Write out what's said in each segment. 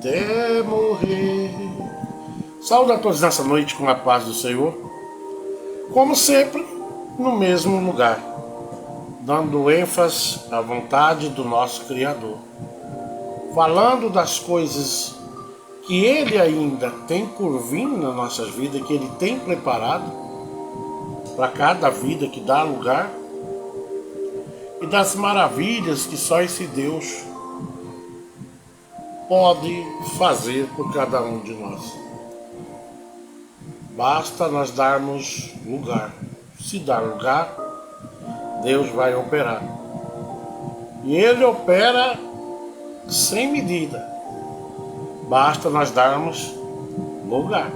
até morrer. Saúde a todos nessa noite com a paz do Senhor. Como sempre, no mesmo lugar, dando ênfase à vontade do nosso Criador, falando das coisas que Ele ainda tem por vir nas nossas vidas, que Ele tem preparado para cada vida que dá lugar, e das maravilhas que só esse Deus pode fazer por cada um de nós. Basta nós darmos lugar. Se dar lugar, Deus vai operar. E Ele opera sem medida. Basta nós darmos lugar.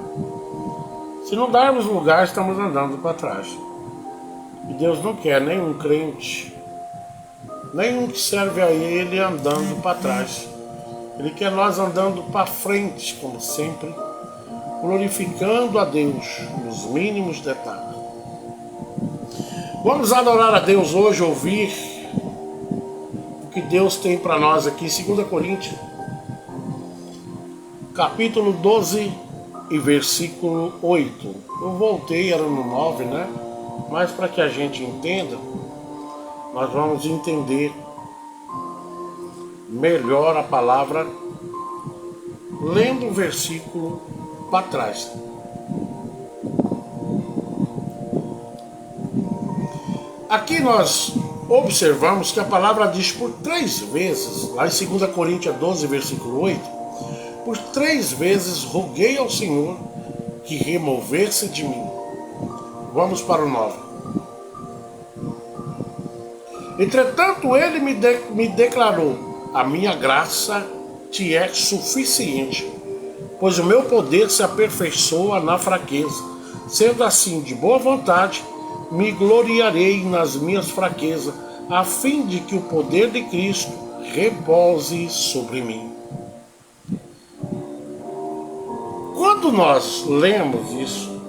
Se não darmos lugar, estamos andando para trás. E Deus não quer nenhum crente, nenhum que serve a Ele andando para trás. Ele quer nós andando para frente, como sempre, glorificando a Deus nos mínimos detalhes. Vamos adorar a Deus hoje, ouvir o que Deus tem para nós aqui, 2 Coríntios, capítulo 12 e versículo 8. Eu voltei, era no 9, né? Mas para que a gente entenda, nós vamos entender melhor a palavra lendo o versículo para trás. Aqui nós observamos que a palavra diz por 3 vezes, lá em 2 Coríntios 12, versículo 8, por 3 vezes roguei ao Senhor que removesse de mim. Vamos para o 9. Entretanto, Ele me declarou: a minha graça te é suficiente, pois o meu poder se aperfeiçoa na fraqueza. Sendo assim, de boa vontade, me gloriarei nas minhas fraquezas, a fim de que o poder de Cristo repouse sobre mim. Quando nós lemos isso,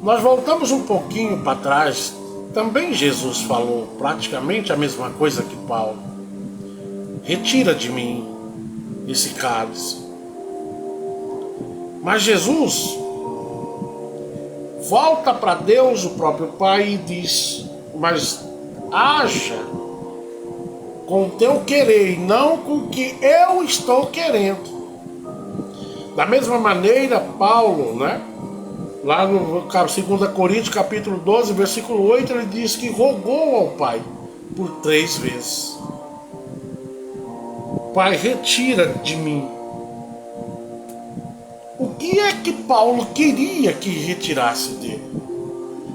nós voltamos um pouquinho para trás. Também Jesus falou praticamente a mesma coisa que Paulo: retira de mim esse cálice. Mas Jesus volta para Deus, o próprio Pai, e diz: mas haja com o teu querer e não com o que eu estou querendo. Da mesma maneira, Paulo, né? Lá no 2 Coríntios, capítulo 12, versículo 8, ele diz que rogou ao Pai por 3 vezes: Pai, retira de mim. O que é que Paulo queria que retirasse dele?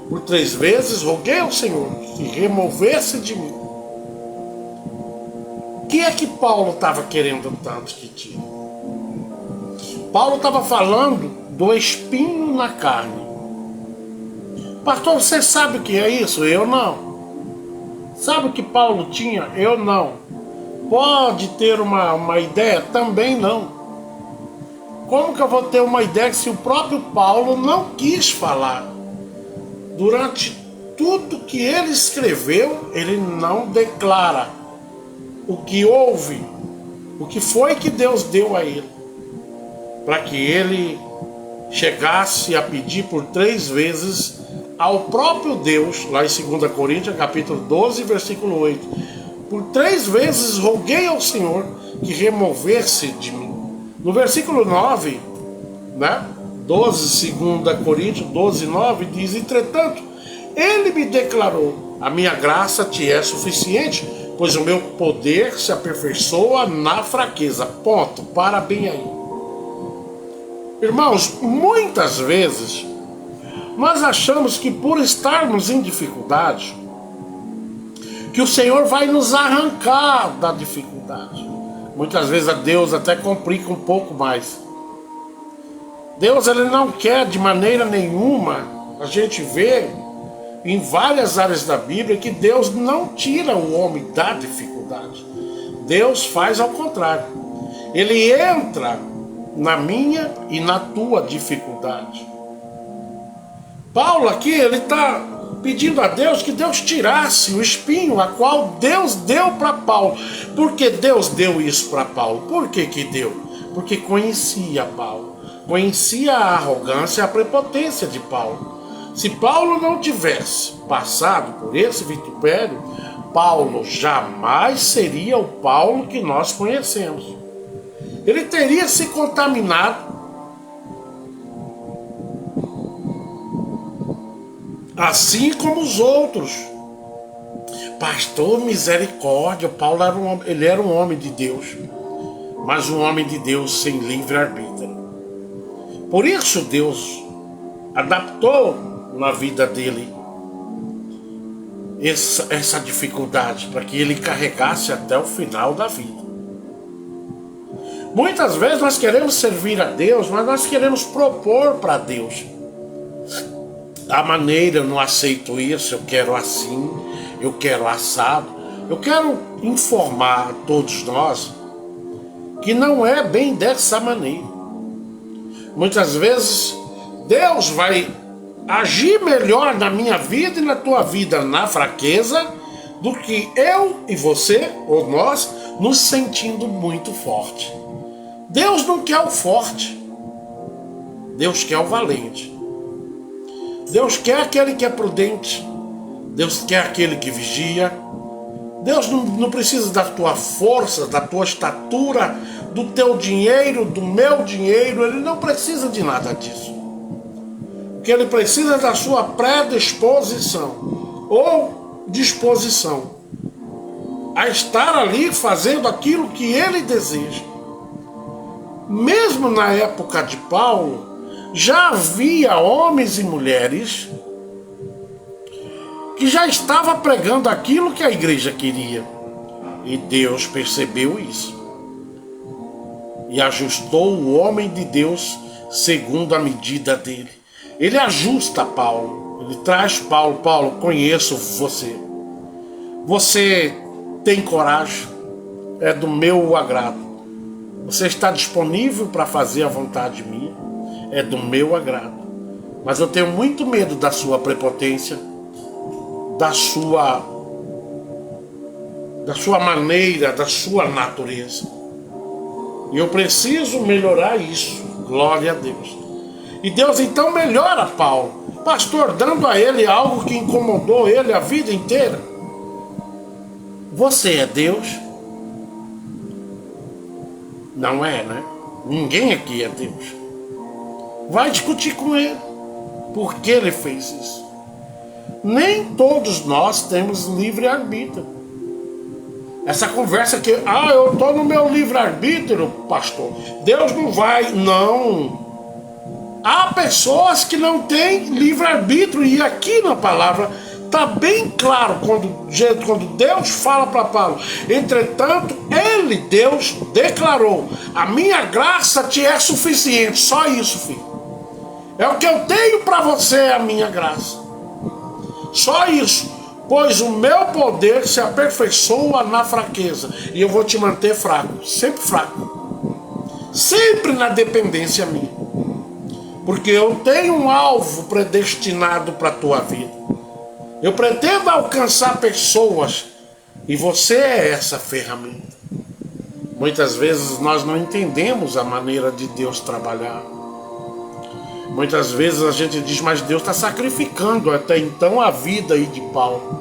Por 3 vezes roguei ao Senhor que removesse de mim. O que é que Paulo estava querendo tanto que tire? Paulo estava falando do espinho na carne. Pastor, você sabe o que é isso? Eu não. Sabe o que Paulo tinha? Eu não. Pode ter uma ideia? Também não. Como que eu vou ter uma ideia se o próprio Paulo não quis falar? Durante tudo que ele escreveu, ele não declara o que houve, o que foi que Deus deu a ele, para que ele chegasse a pedir por 3 vezes ao próprio Deus, lá em 2 Coríntios, capítulo 12, versículo 8. Por 3 vezes roguei ao Senhor que removesse de mim. No versículo 9, né? 2 Coríntios 12, 9, diz: entretanto, Ele me declarou: a minha graça te é suficiente, pois o meu poder se aperfeiçoa na fraqueza. Ponto. Para bem aí. Irmãos, muitas vezes nós achamos que por estarmos em dificuldade, que o Senhor vai nos arrancar da dificuldade. Muitas vezes a Deus até complica um pouco mais. Deus, ele não quer de maneira nenhuma. A gente vê em várias áreas da Bíblia que Deus não tira o homem da dificuldade. Deus faz ao contrário. Ele entra na minha e na tua dificuldade. Paulo aqui, ele está pedindo a Deus que Deus tirasse o espinho a qual Deus deu para Paulo, Por que Deus deu isso para Paulo? Por que que deu? Porque conhecia Paulo. Conhecia a arrogância e a prepotência de Paulo. Se Paulo não tivesse passado por esse vitupério, Paulo jamais seria o Paulo que nós conhecemos. Ele teria se contaminado, assim como os outros. Pastor, misericórdia, Paulo era um homem de Deus, mas um homem de Deus sem livre-arbítrio. Por isso Deus adaptou na vida dele essa dificuldade, para que ele carregasse até o final da vida. Muitas vezes nós queremos servir a Deus, mas nós queremos propor para Deus a maneira: eu não aceito isso, eu quero assim, eu quero assado. Eu quero informar a todos nós que não é bem dessa maneira. Muitas vezes Deus vai agir melhor na minha vida e na tua vida na fraqueza do que eu e você, ou nós, nos sentindo muito forte. Deus não quer o forte, Deus quer o valente. Deus quer aquele que é prudente, Deus quer aquele que vigia. Deus não precisa da tua força, da tua estatura, do teu dinheiro, do meu dinheiro. Ele não precisa de nada disso. O que ele precisa é da sua predisposição ou disposição a estar ali fazendo aquilo que ele deseja. Mesmo na época de Paulo, já havia homens e mulheres que já estavam pregando aquilo que a igreja queria. E Deus percebeu isso e ajustou o homem de Deus segundo a medida dele. Ele ajusta Paulo, ele traz Paulo: Paulo, conheço você. Você tem coragem, é do meu agrado. Você está disponível para fazer a vontade minha, é do meu agrado. Mas eu tenho muito medo da sua prepotência, da sua maneira, da sua natureza. E eu preciso melhorar isso. Glória a Deus. E Deus então melhora Paulo, pastor, dando a ele algo que incomodou ele a vida inteira. Você é Deus? Não é, né? Ninguém aqui é Deus. Vai discutir com ele. Por que ele fez isso? Nem todos nós temos livre-arbítrio. Essa conversa que, eu estou no meu livre-arbítrio, pastor, Deus não vai, não. Há pessoas que não têm livre-arbítrio, e aqui na palavra está bem claro quando Deus fala para Paulo: entretanto, Deus declarou: a minha graça te é suficiente. Só isso, filho. É o que eu tenho para você, é a minha graça. Só isso. Pois o meu poder se aperfeiçoa na fraqueza. E eu vou te manter fraco, sempre fraco. Sempre na dependência minha. Porque eu tenho um alvo predestinado para a tua vida. Eu pretendo alcançar pessoas. E você é essa ferramenta. Muitas vezes nós não entendemos a maneira de Deus trabalhar. Muitas vezes a gente diz: mas Deus está sacrificando até então a vida aí de Paulo.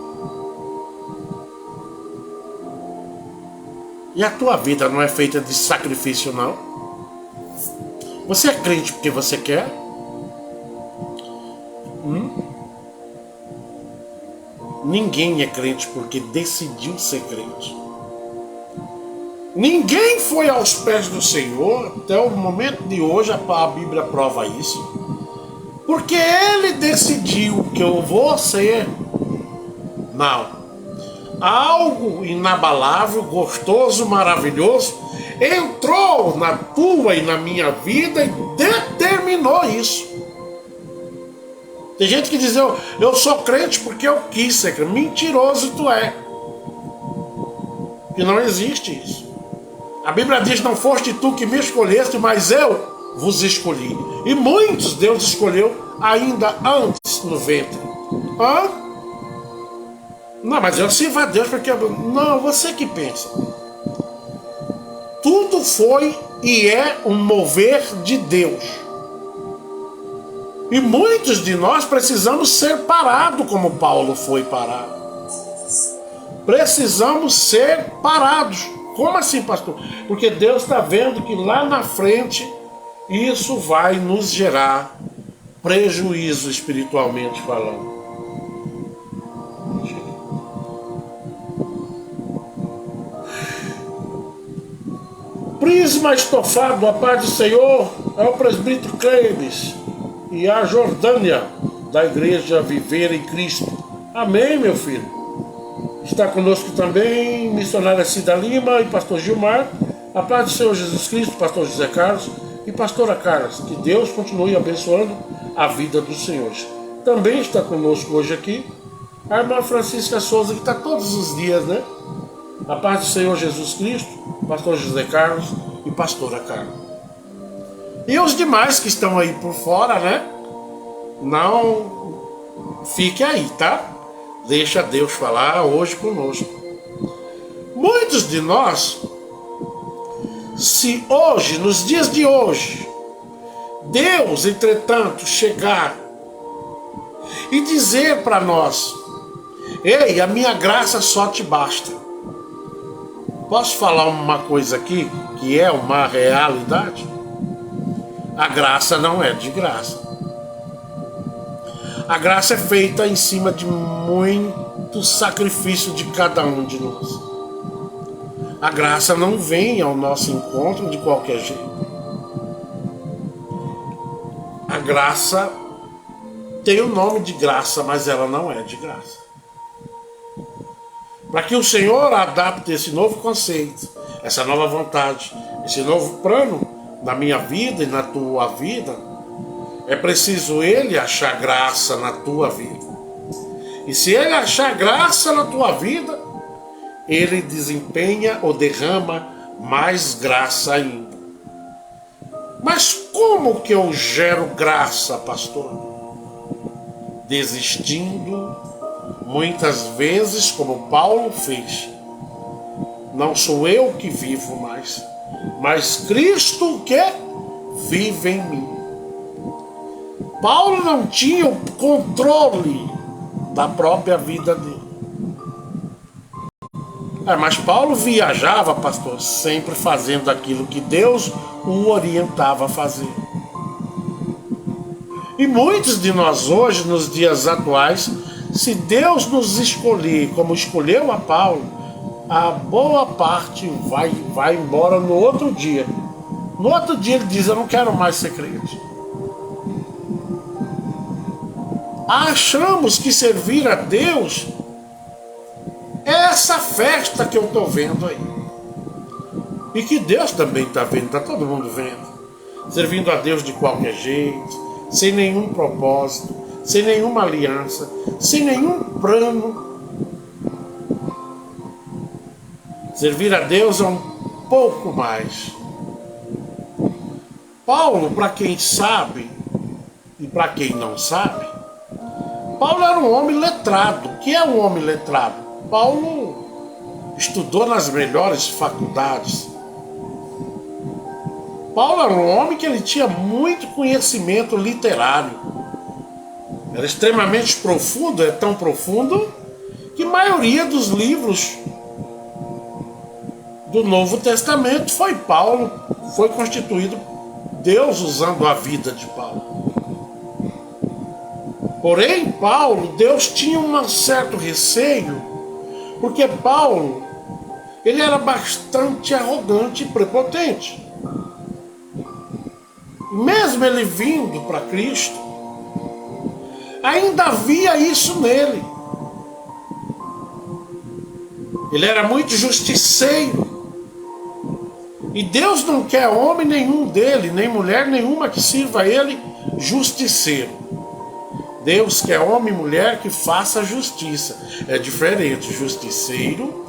E a tua vida não é feita de sacrifício, não? Você é crente porque você quer? Ninguém é crente porque decidiu ser crente. Ninguém foi aos pés do Senhor até o momento de hoje, a Bíblia prova isso, porque Ele decidiu que eu vou ser algo inabalável, gostoso, maravilhoso, entrou na tua e na minha vida e determinou isso. Tem gente que diz: eu sou crente porque eu quis ser crente. Mentiroso tu é. Que não existe isso. A Bíblia diz: não foste tu que me escolheste, mas eu vos escolhi. E muitos Deus escolheu ainda antes no ventre. Não, mas eu sirvo a Deus porque... Não, você que pensa. Isso foi e é um mover de Deus. E muitos de nós precisamos ser parados como Paulo foi parado. Precisamos ser parados. Como assim, pastor? Porque Deus está vendo que lá na frente isso vai nos gerar prejuízo espiritualmente falando. Prisma estofado, a paz do Senhor, é o presbítero Cleves e a Jordânia da Igreja Viver em Cristo. Amém, meu filho. Está conosco também missionária Cida Lima e pastor Gilmar. A paz do Senhor Jesus Cristo, pastor José Carlos e pastora Carlos. Que Deus continue abençoando a vida dos senhores. Também está conosco hoje aqui a irmã Francisca Souza, que está todos os dias, né? A paz do Senhor Jesus Cristo, pastor José Carlos e pastora Carla. E os demais que estão aí por fora, né? Não fique aí, tá? Deixa Deus falar hoje conosco. Muitos de nós, se hoje, nos dias de hoje, Deus, entretanto, chegar e dizer para nós: ei, a minha graça só te basta. Posso falar uma coisa aqui que é uma realidade? A graça não é de graça. A graça é feita em cima de muito sacrifício de cada um de nós. A graça não vem ao nosso encontro de qualquer jeito. A graça tem o nome de graça, mas ela não é de graça. Para que o Senhor adapte esse novo conceito, essa nova vontade, esse novo plano na minha vida e na tua vida, é preciso Ele achar graça na tua vida. E se Ele achar graça na tua vida, Ele desempenha ou derrama mais graça ainda. Mas como que eu gero graça, pastor? Desistindo muitas vezes, como Paulo fez. Não sou eu que vivo mais, mas Cristo que vive em mim. Paulo não tinha o controle da própria vida dele. Mas Paulo viajava, pastor, sempre fazendo aquilo que Deus o orientava a fazer. E muitos de nós hoje, nos dias atuais, se Deus nos escolher como escolheu a Paulo, a boa parte vai embora no outro dia. No outro dia ele diz: eu não quero mais ser crente. Achamos que servir a Deus é essa festa que eu estou vendo aí. E que Deus também está vendo, está todo mundo vendo. Servindo a Deus de qualquer jeito, sem nenhum propósito, sem nenhuma aliança, sem nenhum plano. Servir a Deus é um pouco mais. Paulo, para quem sabe e para quem não sabe, Paulo era um homem letrado. O que é um homem letrado? Paulo estudou nas melhores faculdades. Paulo era um homem que ele tinha muito conhecimento literário. Era extremamente profundo, é tão profundo que a maioria dos livros do Novo Testamento foi constituído Deus usando a vida de Paulo. Porém, Paulo, Deus tinha um certo receio, porque Paulo, ele era bastante arrogante e prepotente. Mesmo ele vindo para Cristo, ainda havia isso nele. Ele era muito justiceiro. E Deus não quer homem nenhum dele, nem mulher nenhuma que sirva a ele justiceiro. Deus quer homem e mulher que faça justiça. É diferente, justiceiro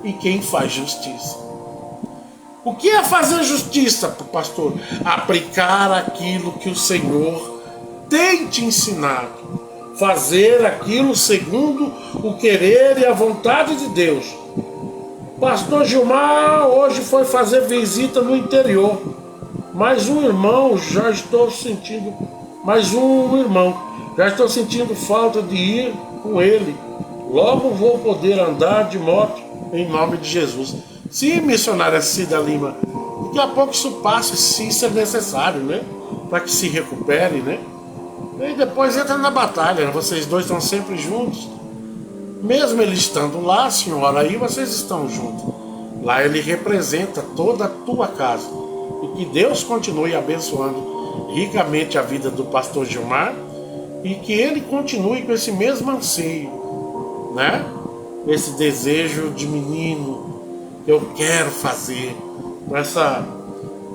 e quem faz justiça. O que é fazer justiça, pastor? Aplicar aquilo que o Senhor tem te ensinado. Fazer aquilo segundo o querer e a vontade de Deus. Pastor Gilmar hoje foi fazer visita no interior. Mais um irmão, já estou sentindo. Já estou sentindo falta de ir com ele. Logo vou poder andar de moto em nome de Jesus. Sim, missionária Cida Lima. Daqui a pouco isso passa, se isso é necessário, né? Para que se recupere, né? E depois entra na batalha, né? Vocês dois estão sempre juntos. Mesmo ele estando lá, senhora, aí vocês estão juntos. Lá ele representa toda a tua casa. E que Deus continue abençoando ricamente a vida do pastor Gilmar e que ele continue com esse mesmo anseio, né? Esse desejo de menino, eu quero fazer,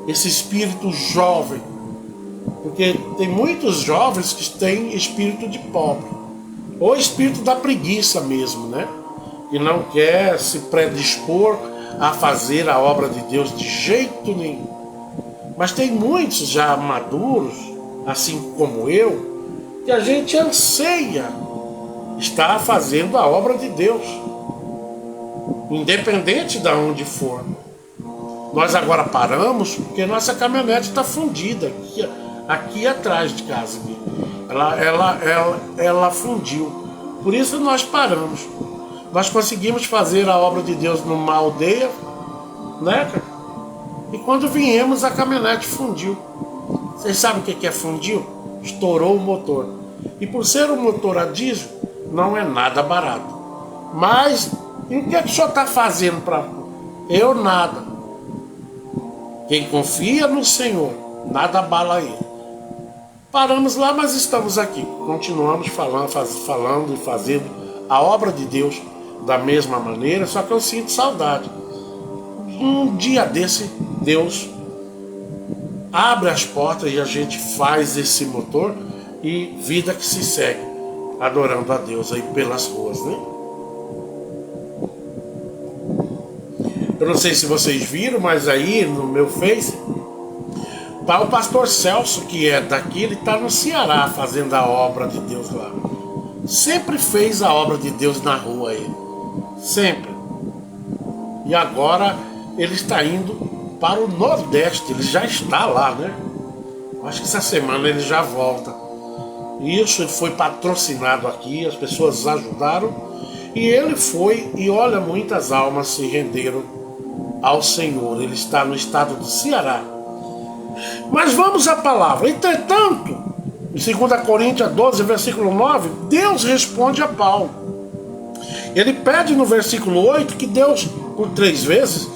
esse espírito jovem. Porque tem muitos jovens que têm espírito de pobre, ou espírito da preguiça mesmo, né? Que não quer se predispor a fazer a obra de Deus de jeito nenhum. Mas tem muitos já maduros, assim como eu, que a gente anseia estar fazendo a obra de Deus, independente de onde for. Nós agora paramos porque nossa caminhonete está fundida aqui atrás de casa. Ela fundiu. Por isso nós paramos. Nós conseguimos fazer a obra de Deus numa aldeia, né, cara? E quando viemos, a caminhonete fundiu. Vocês sabem o que é fundiu? Estourou o motor. E por ser um motor a diesel, não é nada barato. Mas, e o que é que o senhor está fazendo para... Eu nada. Quem confia no Senhor, nada abala ele. Paramos lá, mas estamos aqui. Continuamos falando e fazendo a obra de Deus da mesma maneira, só que eu sinto saudade. Um dia desse, Deus abre as portas e a gente faz esse motor e vida que se segue, adorando a Deus aí pelas ruas, né? Eu não sei se vocês viram, mas aí no meu Face tá o pastor Celso, que é daqui, ele tá no Ceará fazendo a obra de Deus lá. Sempre fez a obra de Deus na rua aí. Sempre. E agora ele está indo para o Nordeste, ele já está lá, né? Acho que essa semana ele já volta. Isso, ele foi patrocinado aqui, as pessoas ajudaram. E ele foi, e olha, muitas almas se renderam ao Senhor. Ele está no estado do Ceará. Mas vamos à palavra. Entretanto, em 2 Coríntios 12, versículo 9, Deus responde a Paulo. Ele pede no versículo 8 que Deus, por 3 vezes,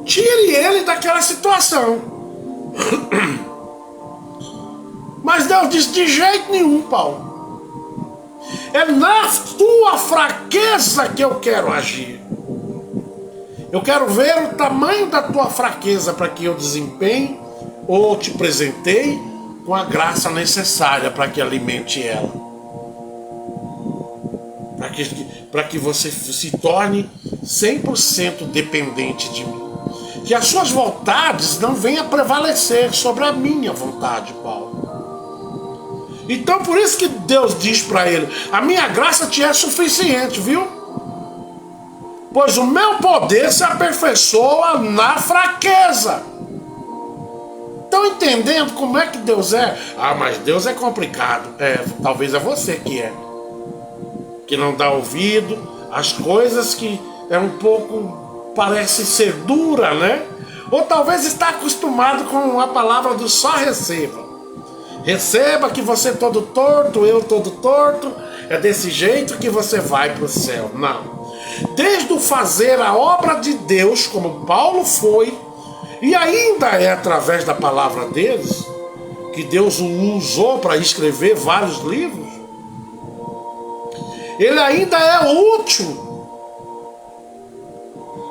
tire ele daquela situação. Mas Deus diz, de jeito nenhum, Paulo. É na tua fraqueza que eu quero agir. Eu quero ver o tamanho da tua fraqueza para que eu desempenhe ou te presenteie com a graça necessária para que alimente ela. Para que você se torne 100% dependente de mim. Que as suas vontades não venham a prevalecer sobre a minha vontade, Paulo. Então por isso que Deus diz para ele, a minha graça te é suficiente, viu? Pois o meu poder se aperfeiçoa na fraqueza. Estão entendendo como é que Deus é? Ah, mas Deus é complicado. Talvez é você que não dá ouvido às coisas que é um pouco, parece ser dura, né? Ou talvez está acostumado com a palavra do só receba. Receba que você todo torto, eu todo torto, é desse jeito que você vai para o céu. Não. Desde o fazer a obra de Deus, como Paulo foi, e ainda é através da palavra deles, que Deus o usou para escrever vários livros, ele ainda é útil.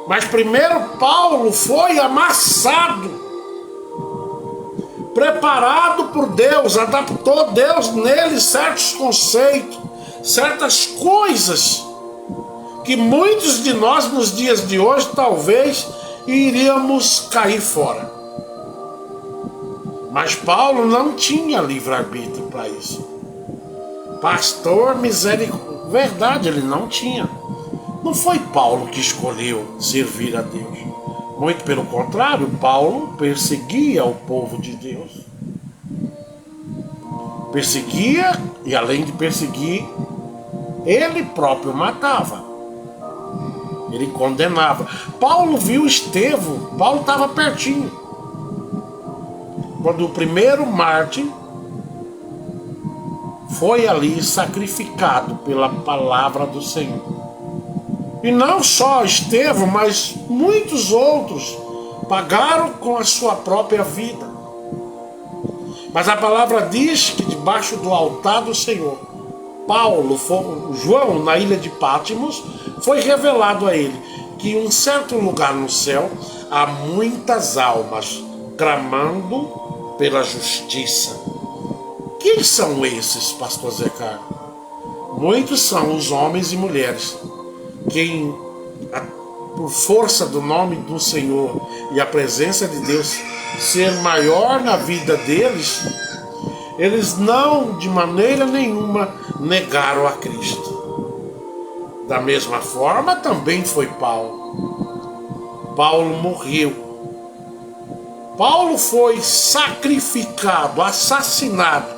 Mas primeiro Paulo foi amassado, preparado por Deus, adaptou Deus nele certos conceitos, certas coisas que muitos de nós nos dias de hoje talvez iríamos cair fora. Mas Paulo não tinha livre-arbítrio para isso. Pastor misericórdia, verdade, ele não tinha. Não foi Paulo que escolheu servir a Deus. Muito pelo contrário, Paulo perseguia o povo de Deus. Perseguia, e além de perseguir, ele próprio matava. Ele condenava. Paulo viu Estevão, Paulo estava pertinho. Quando o primeiro mártir foi ali sacrificado pela palavra do Senhor. E não só Estevão, mas muitos outros pagaram com a sua própria vida. Mas a palavra diz que debaixo do altar do Senhor, João, na ilha de Pátimos, foi revelado a ele que em um certo lugar no céu há muitas almas clamando pela justiça. Quem são esses, pastor Zé Carlos? Muitos são os homens e mulheres que, por força do nome do Senhor e a presença de Deus ser maior na vida deles, eles não, de maneira nenhuma, negaram a Cristo. Da mesma forma, também foi Paulo. Paulo morreu. Paulo foi sacrificado, assassinado.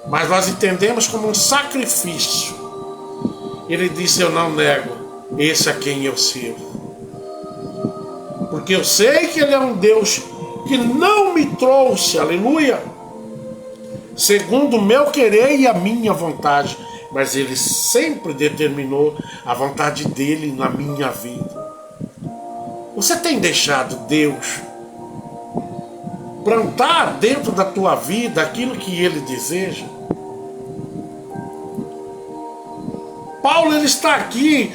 Mas nós entendemos como um sacrifício. Ele disse: eu não nego esse a quem eu sirvo. Porque eu sei que ele é um Deus que não me trouxe, aleluia, segundo o meu querer e a minha vontade, mas ele sempre determinou a vontade dele na minha vida. Você tem deixado Deus plantar dentro da tua vida aquilo que ele deseja? Paulo, ele está aqui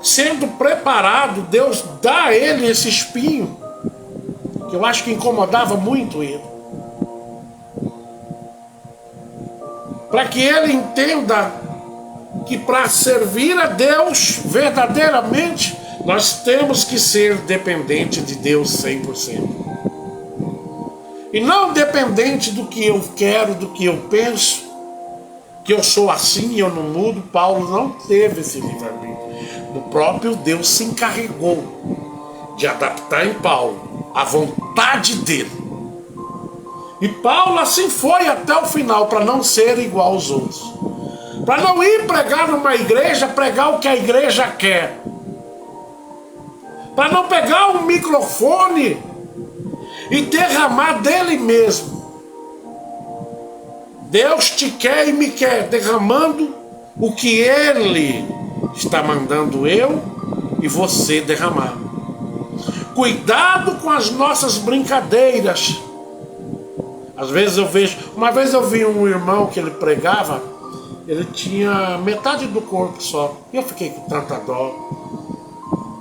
sendo preparado. Deus dá a ele esse espinho que eu acho que incomodava muito ele, para que ele entenda que para servir a Deus verdadeiramente nós temos que ser dependente de Deus 100%. E não dependente do que eu quero, do que eu penso, que eu sou assim e eu não mudo. Paulo não teve esse livre-arbítrio. O próprio Deus se encarregou de adaptar em Paulo a vontade dele. E Paulo assim foi até o final, para não ser igual aos outros. Para não ir pregar numa igreja, pregar o que a igreja quer. Para não pegar um microfone e derramar dele mesmo. Deus te quer e me quer, derramando o que ele está mandando eu e você derramar. Cuidado com as nossas brincadeiras. Às vezes eu vejo, uma vez eu vi um irmão que ele pregava, ele tinha metade do corpo só. E eu fiquei com tanta dó.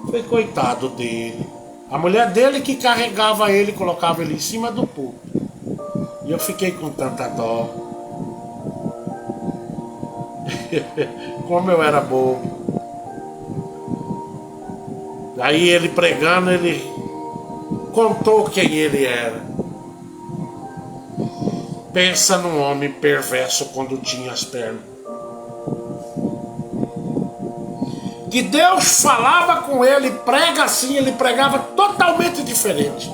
Falei, coitado dele. A mulher dele que carregava ele, colocava ele em cima do púlpito. E eu fiquei com tanta dó. Como eu era bobo. Aí ele pregando, ele contou quem ele era. Pensa num homem perverso quando tinha as pernas. Que Deus falava com ele, prega assim, ele pregava totalmente diferente.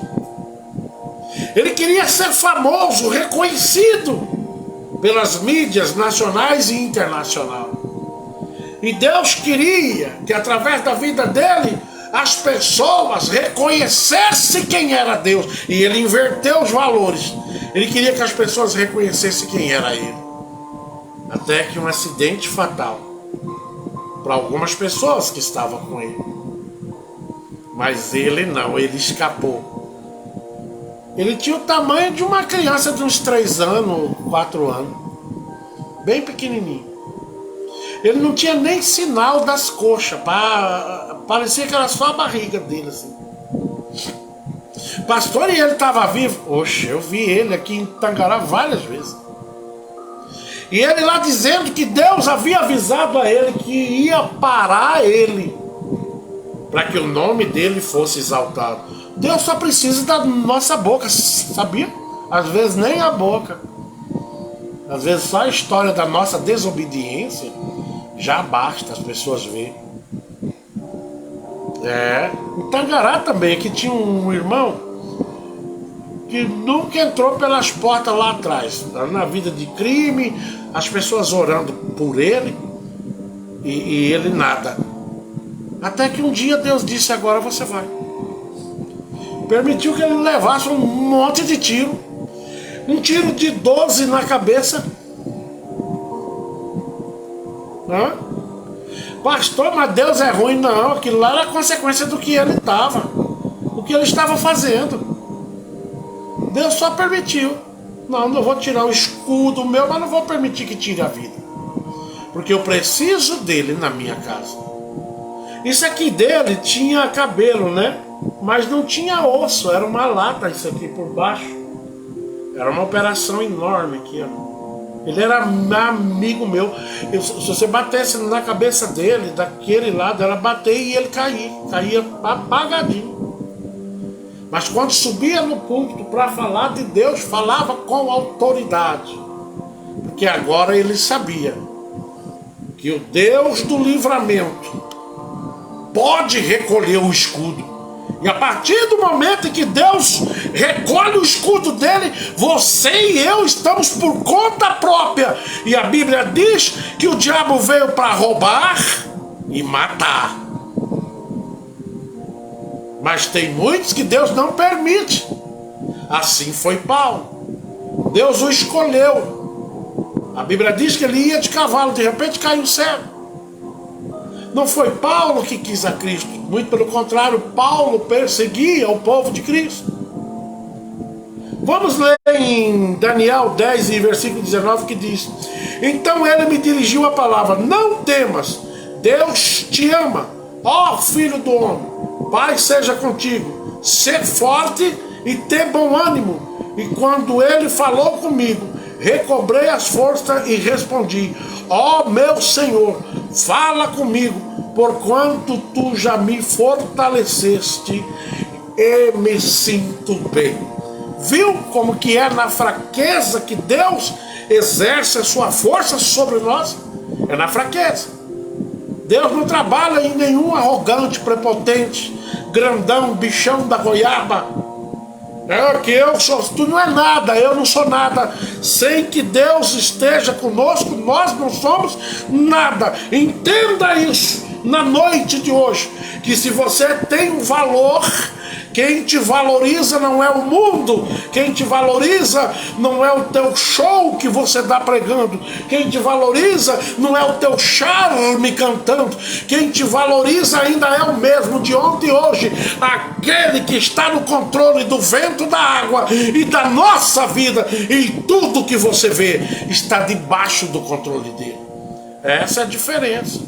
Ele queria ser famoso, reconhecido pelas mídias nacionais e internacionais. E Deus queria que através da vida dele as pessoas reconhecessem quem era Deus. E ele inverteu os valores. Ele queria que as pessoas reconhecessem quem era ele. Até que um acidente fatal para algumas pessoas que estavam com ele. Mas ele não, ele escapou. Ele tinha o tamanho de uma criança de uns 3 anos, 4 anos. Bem pequenininho. Ele não tinha nem sinal das coxas. Parecia que era só a barriga dele assim. Pastor, e ele estava vivo? Oxe, eu vi ele aqui em Tangará várias vezes. E ele lá dizendo que Deus havia avisado a ele que ia parar ele para que o nome dele fosse exaltado. Deus só precisa da nossa boca, sabia? Às vezes nem a boca. Às vezes só a história da nossa desobediência já basta as pessoas verem. Em Tangará também, que tinha um irmão que nunca entrou pelas portas lá atrás, na vida de crime, as pessoas orando por ele e ele nada. Até que um dia Deus disse: agora você vai. Permitiu que ele levasse um monte de tiro, um tiro de 12 na cabeça. Pastor, mas Deus é ruim? Não, aquilo lá era consequência do que ele estava, o que ele estava fazendo. Deus só permitiu. Não vou tirar o escudo meu, mas não vou permitir que tire a vida, porque eu preciso dele na minha casa. Isso aqui dele tinha cabelo, né? Mas não tinha osso, era uma lata isso aqui por baixo. Era uma operação enorme aqui, ó. Ele era amigo meu. Se você batesse na cabeça dele, daquele lado, era bater e ele caía apagadinho. Mas quando subia no púlpito para falar de Deus, falava com autoridade, porque agora ele sabia que o Deus do livramento pode recolher o escudo. E a partir do momento em que Deus recolhe o escudo dele, você e eu estamos por conta própria. E a Bíblia diz que o diabo veio para roubar e matar. Mas tem muitos que Deus não permite. Assim foi Paulo. Deus o escolheu. A Bíblia diz que ele ia de cavalo, de repente caiu cego. Não foi Paulo que quis a Cristo, muito pelo contrário, Paulo perseguia o povo de Cristo. Vamos ler em Daniel 10, versículo 19, que diz: então ele me dirigiu a palavra: não temas, Deus te ama, ó filho do homem, Pai seja contigo, sê forte e ter bom ânimo. E quando ele falou comigo, recobrei as forças e respondi: ó meu Senhor, fala comigo, porquanto tu já me fortaleceste e me sinto bem. Viu como que é na fraqueza que Deus exerce a sua força sobre nós? É na fraqueza. Deus não trabalha em nenhum arrogante, prepotente, grandão, bichão da goiaba. É que eu sou, tu não é nada, eu não sou nada. Sem que Deus esteja conosco, nós não somos nada. Entenda isso na noite de hoje, que se você tem um valor, quem te valoriza não é o mundo, quem te valoriza não é o teu show que você dá pregando, quem te valoriza não é o teu charme cantando, quem te valoriza ainda é o mesmo de ontem e hoje, aquele que está no controle do vento, da água e da nossa vida, e tudo que você vê está debaixo do controle dele. Essa é a diferença.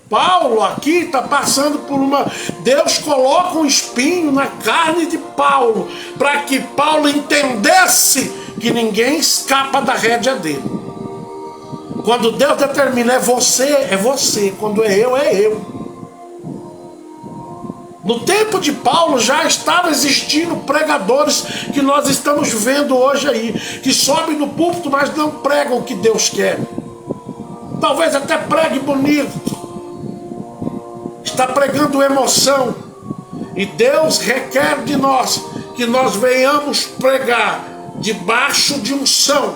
Paulo aqui está passando por uma... Deus coloca um espinho na carne de Paulo, para que Paulo entendesse que ninguém escapa da rédea dele. Quando Deus determina é você, quando é eu. No tempo de Paulo já estava existindo pregadores que nós estamos vendo hoje aí, que sobem no púlpito, mas não pregam o que Deus quer. Talvez até pregue bonito, está pregando emoção, e Deus requer de nós que nós venhamos pregar debaixo de unção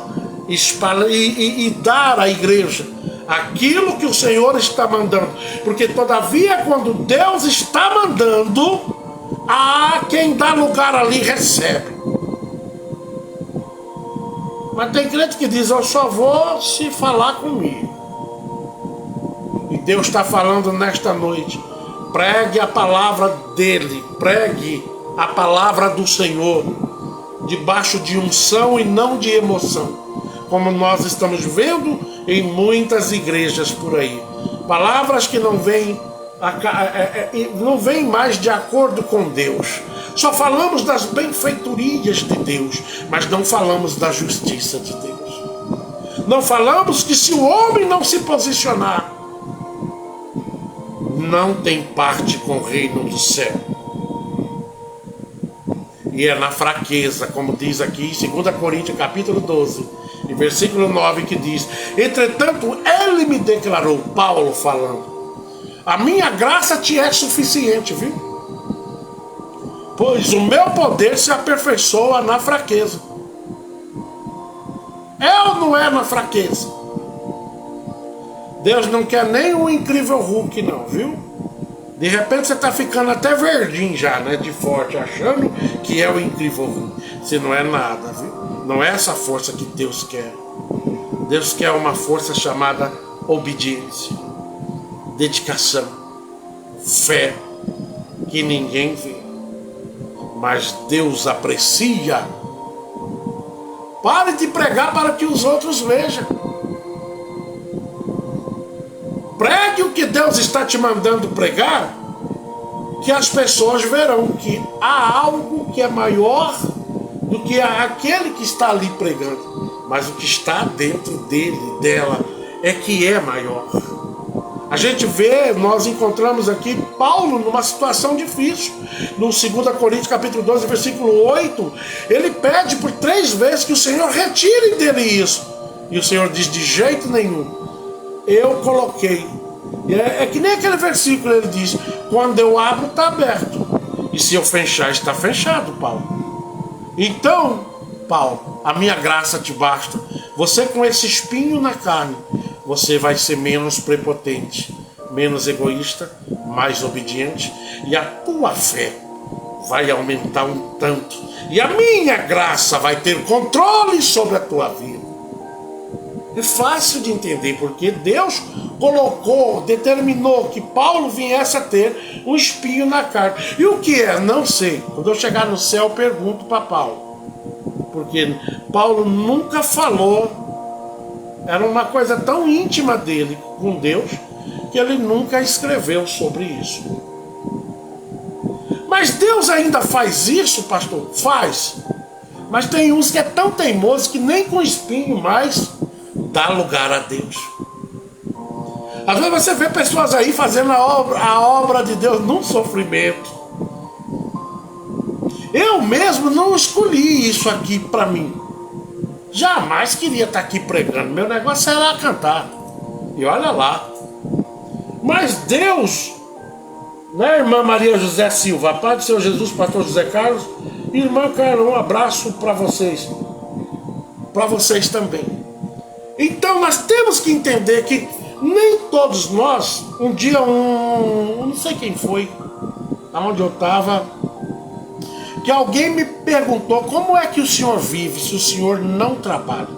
e dar à igreja aquilo que o Senhor está mandando, porque todavia quando Deus está mandando, quem dá lugar ali recebe. Mas tem crente que diz: eu só vou se falar comigo. E Deus está falando nesta noite: pregue a palavra dele, pregue a palavra do Senhor, debaixo de unção e não de emoção, como nós estamos vendo em muitas igrejas por aí. Palavras que não vêm mais de acordo com Deus. Só falamos das benfeitorias de Deus, mas não falamos da justiça de Deus. Não falamos que se o homem não se posicionar, não tem parte com o reino do céu. E é na fraqueza, como diz aqui em 2 Coríntios capítulo 12, e versículo 9, que diz: entretanto ele me declarou, Paulo falando, A minha graça te é suficiente, viu? Pois o meu poder se aperfeiçoa na fraqueza. É ou não é na fraqueza? Deus não quer nem um incrível Hulk não, viu? De repente você tá ficando até verdinho já, né? De forte, achando que é o incrível Hulk. Se não é nada, viu? Não é essa força que Deus quer. Deus quer uma força chamada obediência, dedicação, fé, que ninguém vê, mas Deus aprecia. Pare de pregar para que os outros vejam. Pregue o que Deus está te mandando pregar, que as pessoas verão que há algo que é maior do que aquele que está ali pregando. Mas o que está dentro dele, dela, é que é maior. A gente vê, nós encontramos aqui Paulo numa situação difícil. No 2 Coríntios capítulo 12, versículo 8, ele pede por 3 vezes que o Senhor retire dele isso. E o Senhor diz, de jeito nenhum. Eu coloquei. É que nem aquele versículo, ele diz, quando eu abro está aberto. E se eu fechar, está fechado, Paulo. Então, Paulo, a minha graça te basta. Você com esse espinho na carne, você vai ser menos prepotente, menos egoísta, mais obediente, e a tua fé vai aumentar um tanto, e a minha graça vai ter controle sobre a tua vida. É fácil de entender, porque Deus colocou, determinou que Paulo viesse a ter um espinho na carne. E o que é? Não sei. Quando eu chegar no céu, eu pergunto para Paulo. Porque Paulo nunca falou, era uma coisa tão íntima dele com Deus, que ele nunca escreveu sobre isso. Mas Deus ainda faz isso, pastor? Faz. Mas tem uns que é tão teimoso que nem com espinho mais dá lugar a Deus. Às vezes você vê pessoas aí fazendo a obra de Deus num sofrimento. Eu mesmo não escolhi isso aqui para mim. Jamais queria estar aqui pregando. Meu negócio era cantar. E olha lá. Mas Deus, né, irmã Maria José Silva, Pai do Senhor Jesus, pastor José Carlos, irmã Carla, um abraço para vocês. Para vocês também. Então nós temos que entender que nem todos nós, um dia não sei quem foi, aonde eu estava, que alguém me perguntou como é que o senhor vive se o senhor não trabalha.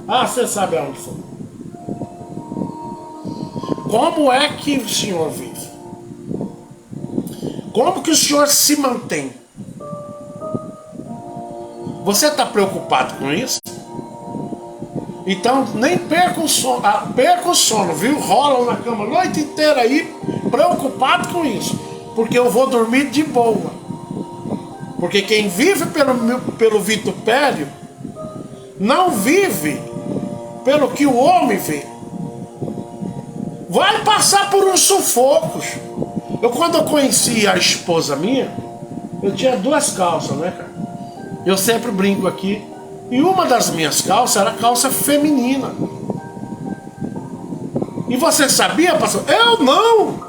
Ah, você sabe aonde foi. Como é que o senhor vive? Como que o senhor se mantém? Você está preocupado com isso? Então nem perca o sono, viu? Rolam na cama a noite inteira aí, preocupado com isso. Porque eu vou dormir de boa. Porque quem vive pelo vitupério não vive pelo que o homem vê. Vai passar por uns sufocos. Quando eu conheci a esposa minha, eu tinha 2 calças, né, cara? Eu sempre brinco aqui. E uma das minhas calças era calça feminina. E você sabia, pastor? Eu não!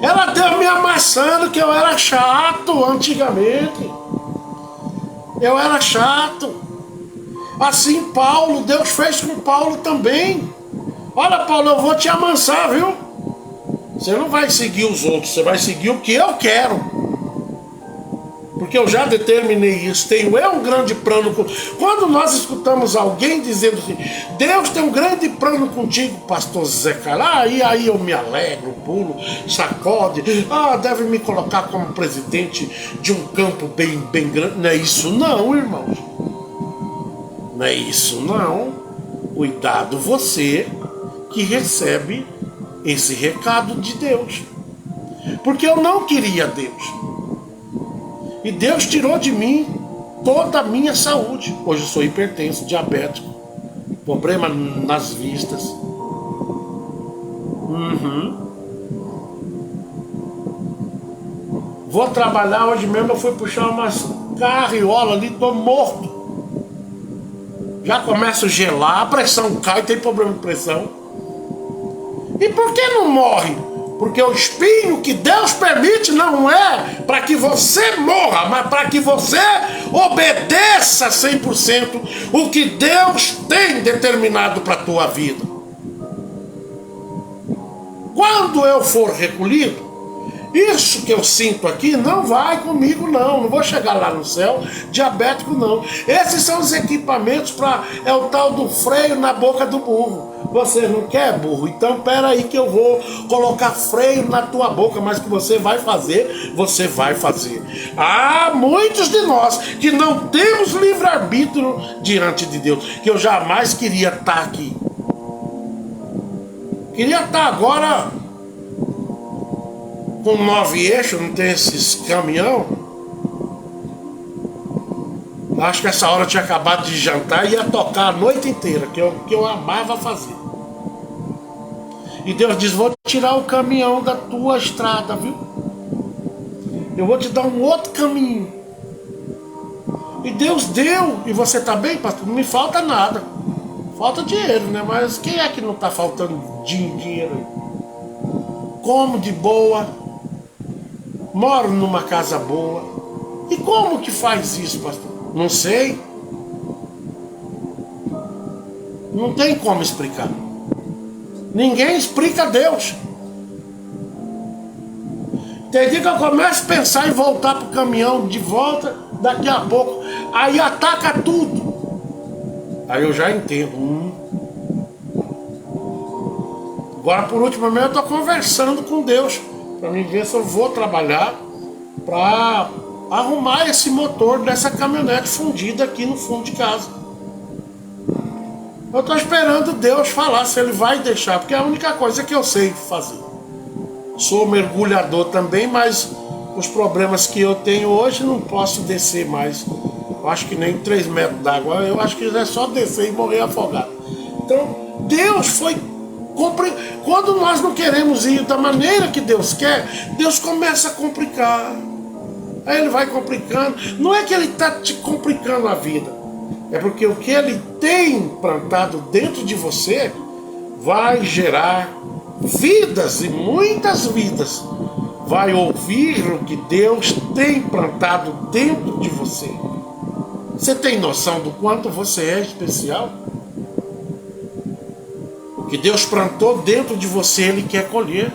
Ela deu me amassando que eu era chato antigamente. Eu era chato. Assim Paulo, Deus fez com Paulo também. Olha, Paulo, eu vou te amansar, viu? Você não vai seguir os outros, você vai seguir o que eu quero. Porque eu já determinei isso. Tenho um grande plano. Quando nós escutamos alguém dizendo assim, Deus tem um grande plano contigo, pastor Zé Carlos, aí eu me alegro, pulo, sacode. Deve me colocar como presidente de um campo bem grande. Não é isso não, irmãos. Não é isso não. Cuidado você que recebe esse recado de Deus. Porque eu não queria Deus. E Deus tirou de mim toda a minha saúde. Hoje eu sou hipertenso, diabético, problema nas vistas. Vou trabalhar hoje mesmo, eu fui puxar umas carriolas ali, tô morto. Já começa a gelar, a pressão cai, tem problema de pressão. E por que não morre? Porque o espinho que Deus permite não é para que você morra, mas para que você obedeça 100% o que Deus tem determinado para a tua vida. Quando eu for recolhido, isso que eu sinto aqui não vai comigo não vou chegar lá no céu diabético não. Esses são os equipamentos para, é o tal do freio na boca do burro. Você não quer, burro? Então pera aí que eu vou colocar freio na tua boca, mas que você vai fazer, você vai fazer. Há muitos de nós que não temos livre-arbítrio diante de Deus, que eu jamais queria estar aqui. Queria estar agora com 9 eixos, não tem esses caminhão. Acho que essa hora eu tinha acabado de jantar e ia tocar a noite inteira, que eu amava fazer. E Deus diz, vou tirar o caminhão da tua estrada, viu? Eu vou te dar um outro caminho. E Deus deu, e você tá bem, pastor? Não me falta nada. Falta dinheiro, né? Mas quem é que não tá faltando dinheiro aí? Como de boa, moro numa casa boa. E como que faz isso, pastor? Não sei. Não tem como explicar. Ninguém explica Deus. Tem dia que eu começo a pensar em voltar pro caminhão de volta, daqui a pouco, aí ataca tudo. Aí eu já entendo. Agora por último eu estou conversando com Deus para me ver se eu vou trabalhar para arrumar esse motor dessa caminhonete fundida aqui no fundo de casa. Eu estou esperando Deus falar se Ele vai deixar, porque é a única coisa que eu sei fazer. Sou mergulhador também, mas os problemas que eu tenho hoje não posso descer mais. Eu acho que nem 3 metros d'água. Eu acho que é só descer e morrer afogado. Então, Deus foi... Quando nós não queremos ir da maneira que Deus quer, Deus começa a complicar. Aí Ele vai complicando. Não é que Ele está te complicando a vida. É porque o que Ele tem plantado dentro de você vai gerar vidas, e muitas vidas vai ouvir o que Deus tem plantado dentro de você. Você tem noção do quanto você é especial? O que Deus plantou dentro de você, Ele quer colher.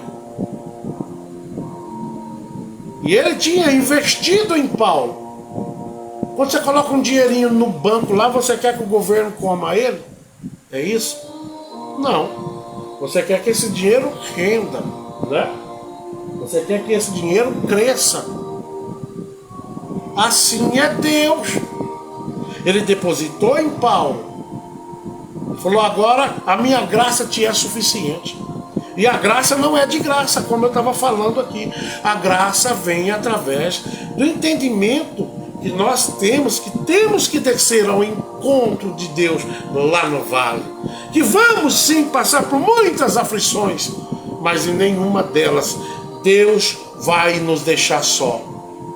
E Ele tinha investido em Paulo. Quando você coloca um dinheirinho no banco lá, você quer que o governo coma ele? É isso? Não. Você quer que esse dinheiro renda, né? Você quer que esse dinheiro cresça. Assim é Deus. Ele depositou em Paulo. Falou, agora a minha graça te é suficiente. E a graça não é de graça, como eu estava falando aqui. A graça vem através do entendimento que nós temos que descer ao encontro de Deus lá no vale. Que vamos sim passar por muitas aflições, mas em nenhuma delas Deus vai nos deixar só.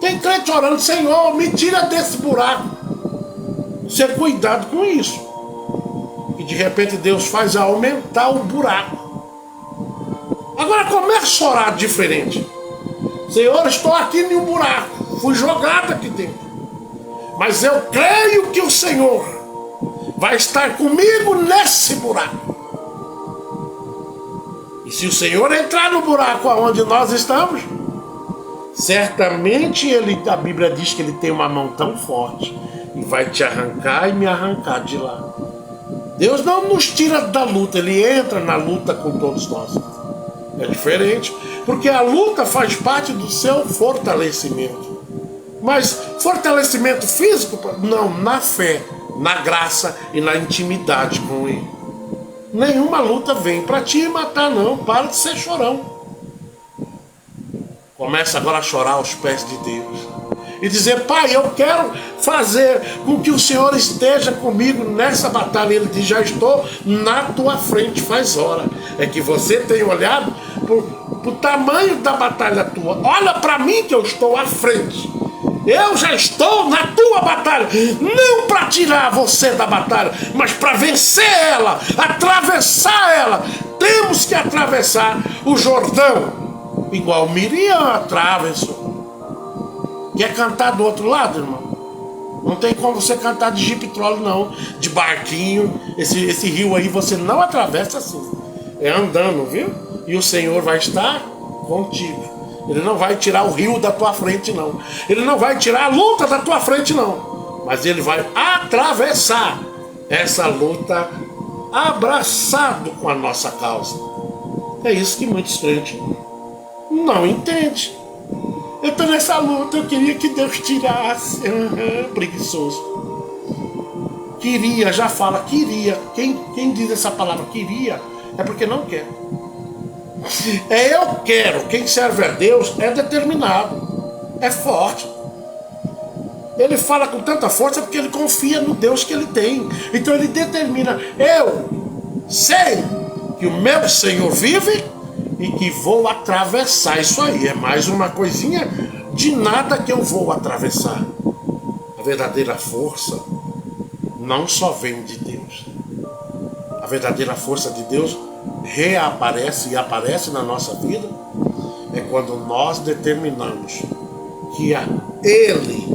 Tem crente orando, Senhor, me tira desse buraco. Você cuidado com isso. E de repente Deus faz aumentar o buraco. Agora começa a orar diferente. Senhor, estou aqui em um buraco. Fui jogado aqui dentro. Mas eu creio que o Senhor vai estar comigo nesse buraco. E se o Senhor entrar no buraco onde nós estamos, certamente a Bíblia diz que Ele tem uma mão tão forte e vai te arrancar e me arrancar de lá. Deus não nos tira da luta, Ele entra na luta com todos nós. É diferente, porque a luta faz parte do seu fortalecimento. Mas fortalecimento físico? Não, na fé, na graça e na intimidade com Ele. Nenhuma luta vem para te matar, não. Para de ser chorão. Começa agora a chorar aos pés de Deus. E dizer, Pai, eu quero fazer com que o Senhor esteja comigo nessa batalha. Ele diz, já estou na tua frente, faz hora. É que você tem olhado para o tamanho da batalha tua. Olha para mim que eu estou à frente. Eu já estou na tua batalha, não para tirar você da batalha, mas para vencer ela, atravessar ela. Temos que atravessar o Jordão, igual Miriam atravessou. Quer cantar do outro lado, irmão? Não tem como você cantar de jipe troll, não, de barquinho. Esse rio aí você não atravessa assim, é andando, viu? E o Senhor vai estar contigo. Ele não vai tirar o rio da tua frente, não. Ele não vai tirar a luta da tua frente, não. Mas ele vai atravessar essa luta abraçado com a nossa causa. É isso que muitos crentes não entendem. Eu estou nessa luta, eu queria que Deus tirasse. Preguiçoso. Queria, já fala, queria. Quem diz essa palavra queria é porque não quer. É eu quero. Quem serve a Deus é determinado, é forte. Ele fala com tanta força porque ele confia no Deus que ele tem. Então ele determina: eu sei que o meu Senhor vive e que vou atravessar. Isso aí é mais uma coisinha de nada que eu vou atravessar. A verdadeira força não só vem de Deus. A verdadeira força de Deus reaparece e aparece na nossa vida é quando nós determinamos que é Ele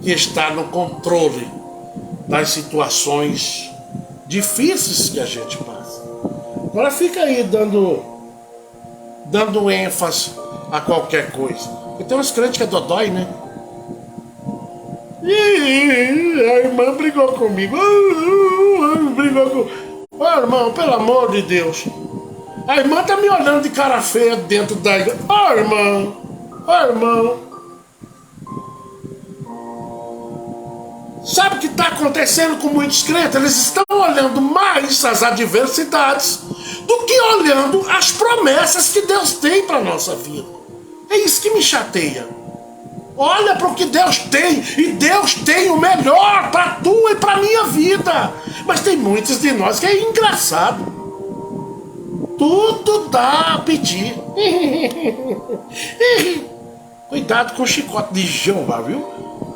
que está no controle das situações difíceis que a gente passa. Agora fica aí dando ênfase a qualquer coisa. Porque tem uns crentes que é dodói, né? A irmã brigou comigo. Brigou com... Ô, irmão, pelo amor de Deus. A irmã tá me olhando de cara feia dentro da igreja. Ô, irmão. Sabe o que está acontecendo com muitos crentes? Eles estão olhando mais as adversidades do que olhando as promessas que Deus tem para a nossa vida. É isso que me chateia. Olha para o que Deus tem, e Deus tem o melhor para a tua e para a minha vida. Mas tem muitos de nós que é engraçado. Tudo dá a pedir. Cuidado com o chicote de Jeová, viu?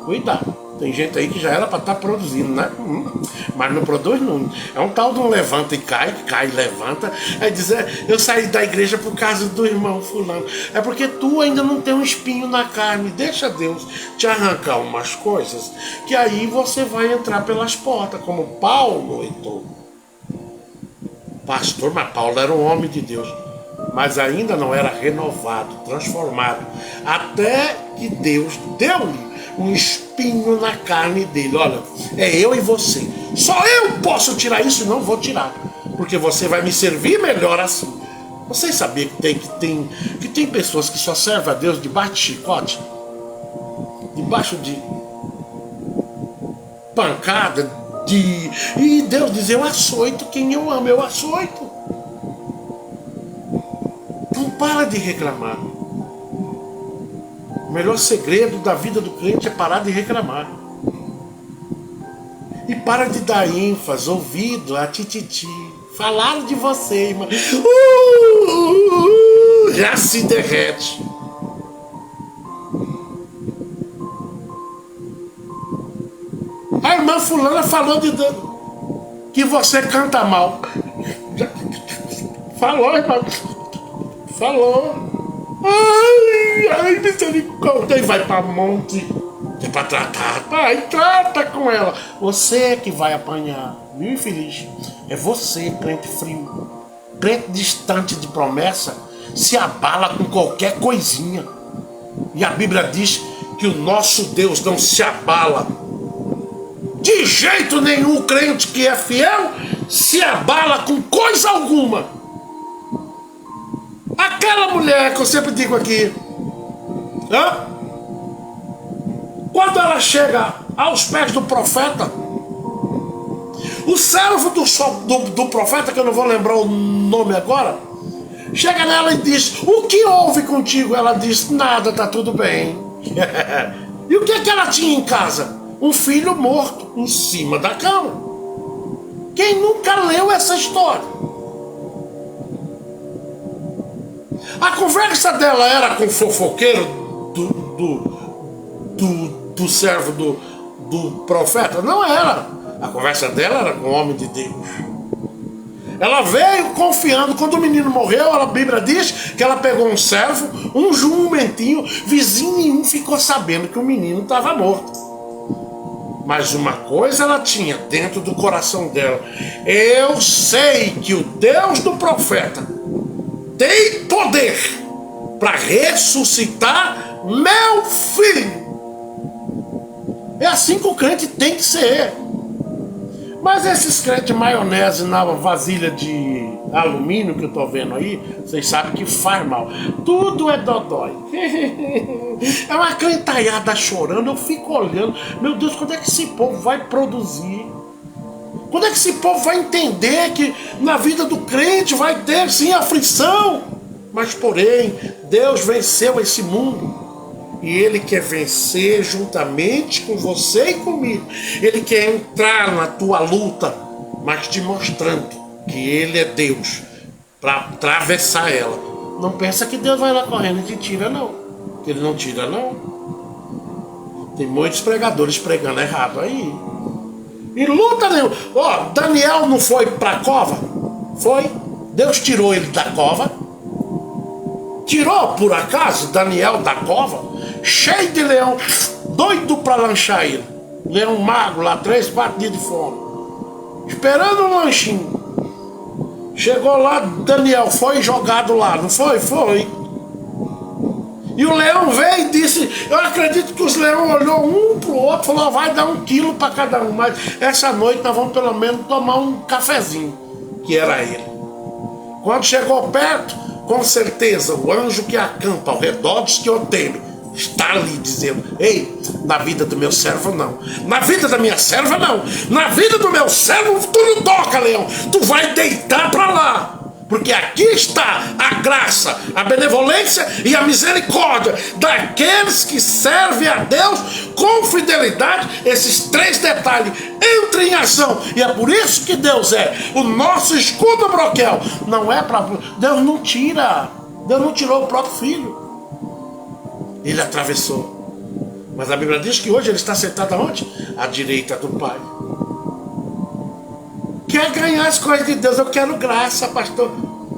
Cuidado. Tem gente aí que já era para estar produzindo, né? Mas não produz, não. É um tal de um levanta e cai, cai e levanta. É dizer, eu saí da igreja por causa do irmão fulano. É porque tu ainda não tem um espinho na carne. Deixa Deus te arrancar umas coisas, que aí você vai entrar pelas portas, como Paulo entrou. Pastor, mas Paulo era um homem de Deus, mas ainda não era renovado, transformado, até que Deus deu-lhe um espinho na carne dele. Olha, é eu e você. Só eu posso tirar isso e não vou tirar, porque você vai me servir melhor assim. Vocês sabiam que tem pessoas que só servem a Deus debaixo de chicote? Debaixo de pancada, e Deus diz: eu açoito quem eu amo, eu açoito. Então para de reclamar. O melhor segredo da vida do crente é parar de reclamar. E para de dar ênfase, ouvido a tititi. Falaram de você, irmã. Já se derrete. A irmã fulana falou que você canta mal. Falou, irmã. Falou. Ai, misericórdia. E vai pra monte. É pra tratar. Pai, trata com ela. Você que vai apanhar, viu, infeliz? É você, crente frio. Crente distante de promessa se abala com qualquer coisinha. E a Bíblia diz que o nosso Deus não se abala. De jeito nenhum, o crente que é fiel se abala com coisa alguma. Aquela mulher que eu sempre digo aqui, quando ela chega aos pés do profeta, o servo do profeta, que eu não vou lembrar o nome agora, chega nela e diz: o que houve contigo? Ela diz: nada, tá tudo bem. E o que ela tinha em casa? Um filho morto em cima da cama. Quem nunca leu essa história? A conversa dela era com o fofoqueiro do servo do profeta? Não era. A conversa dela era com o homem de Deus. Ela veio confiando. Quando o menino morreu, a Bíblia diz que ela pegou um servo, um jumentinho, vizinho nenhum ficou sabendo que o menino estava morto. Mas uma coisa ela tinha dentro do coração dela: eu sei que o Deus do profeta tem poder para ressuscitar meu filho. É assim que o crente tem que ser. Mas esses crentes maionese na vasilha de alumínio que eu tô vendo aí, vocês sabem que faz mal. Tudo é dodói. É uma crentalhada chorando, eu fico olhando. Meu Deus, quando é que esse povo vai produzir? Quando é que esse povo vai entender que na vida do crente vai ter sim aflição? Mas porém, Deus venceu esse mundo. E Ele quer vencer juntamente com você e comigo. Ele quer entrar na tua luta, mas te mostrando que Ele é Deus para atravessar ela. Não pensa que Deus vai lá correndo e te tira, não. Que Ele não tira, não. Tem muitos pregadores pregando errado aí. E luta nenhuma. Ó, Daniel não foi para a cova? Foi. Deus tirou ele da cova. Tirou, por acaso, Daniel da cova, cheio de leão, doido para lanchar ele. Leão magro lá, 3-4 dias de fome, esperando um lanchinho. Chegou lá, Daniel foi jogado lá, não foi? Foi. E o leão veio e disse, eu acredito que os leões olhou um pro outro, falou, vai dar 1 quilo para cada um, mas essa noite nós vamos pelo menos tomar um cafezinho, que era ele. Quando chegou perto, com certeza o anjo que acampa ao redor dos que eu temo está ali dizendo, ei, na vida do meu servo não, na vida da minha serva não, na vida do meu servo tu não toca, leão, tu vai deitar para lá, porque aqui está a graça, a benevolência e a misericórdia daqueles que servem a Deus com fidelidade. Esses 3 detalhes entram em ação, e é por isso que Deus é o nosso escudo broquel. Não é para... Deus não tira, Deus não tirou o próprio filho, Ele atravessou. Mas a Bíblia diz que hoje Ele está sentado aonde? À direita do Pai. Quer ganhar as coisas de Deus? Eu quero graça, pastor.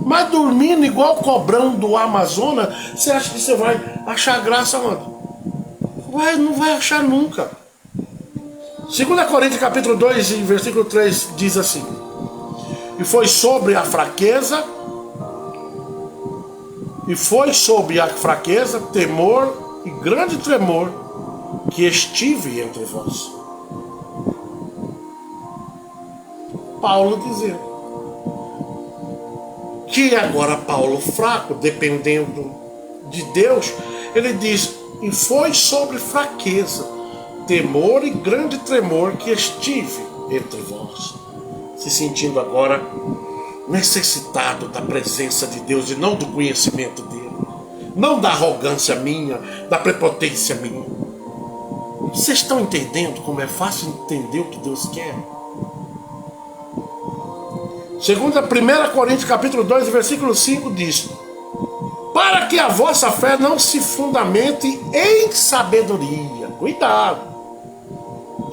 Mas dormindo igual o cobrão do Amazonas, você acha que você vai achar graça onde? Não vai achar nunca. 2 Coríntios capítulo 2, versículo 3 diz assim: e foi sobre a fraqueza, temor e grande tremor que estive entre vós. Paulo dizendo que agora Paulo fraco, dependendo de Deus, ele diz, e foi sobre fraqueza, temor e grande tremor que estive entre vós, se sentindo agora necessitado da presença de Deus e não do conhecimento dele, não da arrogância minha, da prepotência minha. Vocês estão entendendo como é fácil entender o que Deus quer? 1 Coríntios capítulo 2, versículo 5 diz, para que a vossa fé não se fundamente em sabedoria, cuidado,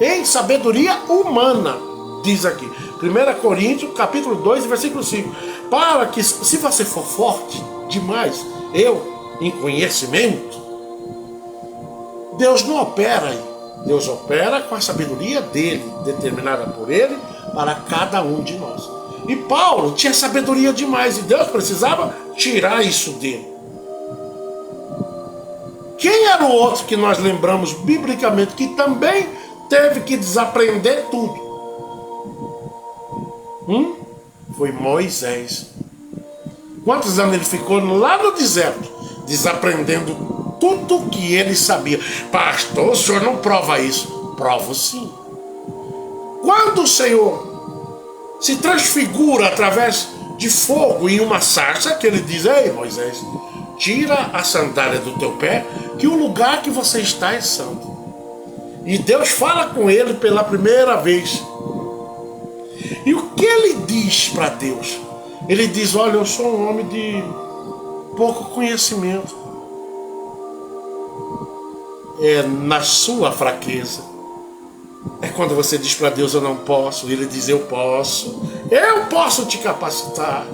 em sabedoria humana, diz aqui, 1 Coríntios capítulo 2, versículo 5, para que, se você for forte demais, em conhecimento, Deus não opera aí, Deus opera com a sabedoria dele, determinada por ele, para cada um de nós. E Paulo tinha sabedoria demais, e Deus precisava tirar isso dele. Quem era o outro que nós lembramos biblicamente que também teve que desaprender tudo? Foi Moisés. Quantos anos ele ficou lá no deserto, desaprendendo tudo o que ele sabia? Pastor, o senhor não prova isso? Provo sim. Quando o Senhor se transfigura através de fogo em uma sarça, que ele diz, ei Moisés, tira a sandália do teu pé, que o lugar que você está é santo. E Deus fala com ele pela primeira vez. E o que ele diz para Deus? Ele diz, olha, eu sou um homem de pouco conhecimento. É na sua fraqueza. É quando você diz para Deus, eu não posso. Ele diz, eu posso. Eu posso te capacitar.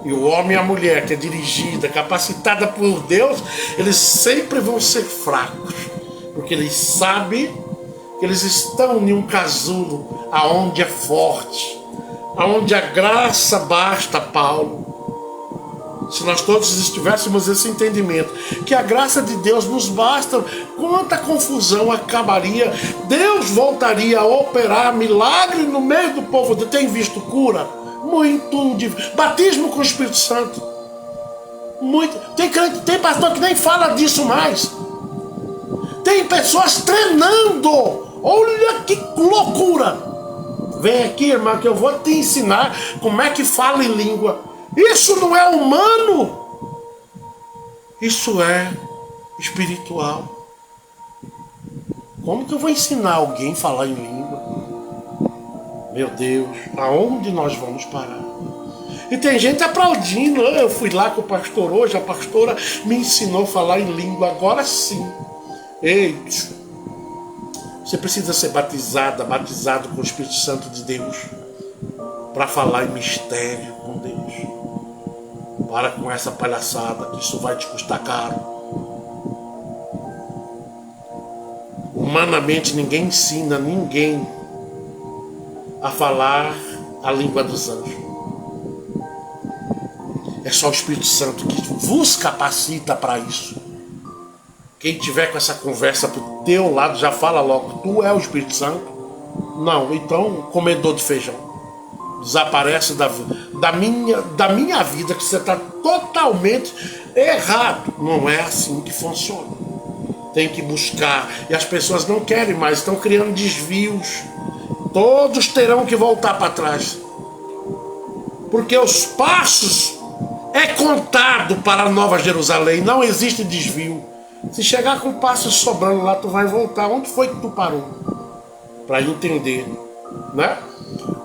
E o homem e a mulher que é dirigida, capacitada por Deus, eles sempre vão ser fracos. Porque eles sabem que eles estão em um casulo aonde é forte, aonde a graça basta, Paulo. Se nós todos tivéssemos esse entendimento, que a graça de Deus nos basta, quanta confusão acabaria. Deus voltaria a operar milagre no meio do povo. Tem visto cura? Muito. Batismo com o Espírito Santo. Muito. Tem pastor que nem fala disso mais. Tem pessoas treinando. Olha que loucura. Vem aqui, irmão, que eu vou te ensinar como é que fala em língua. Isso não é humano. Isso é espiritual. Como que eu vou ensinar alguém a falar em língua? Meu Deus, aonde nós vamos parar? E tem gente aplaudindo. Eu fui lá com o pastor hoje, a pastora me ensinou a falar em língua. Agora sim. Ei, você precisa ser batizado com o Espírito Santo de Deus, para falar em mistério com Deus. Para com essa palhaçada, que isso vai te custar caro. Humanamente ninguém ensina ninguém a falar a língua dos anjos. É só o Espírito Santo que vos capacita para isso. Quem tiver com essa conversa pro teu lado já fala logo, tu é o Espírito Santo? Não, então comedor de feijão. Desaparece da minha vida, que você está totalmente errado. Não é assim que funciona. Tem que buscar. E as pessoas não querem mais, estão criando desvios. Todos terão que voltar para trás. Porque os passos é contado para a Nova Jerusalém. Não existe desvio. Se chegar com passos sobrando lá, tu vai voltar. Onde foi que tu parou? Para entender, né?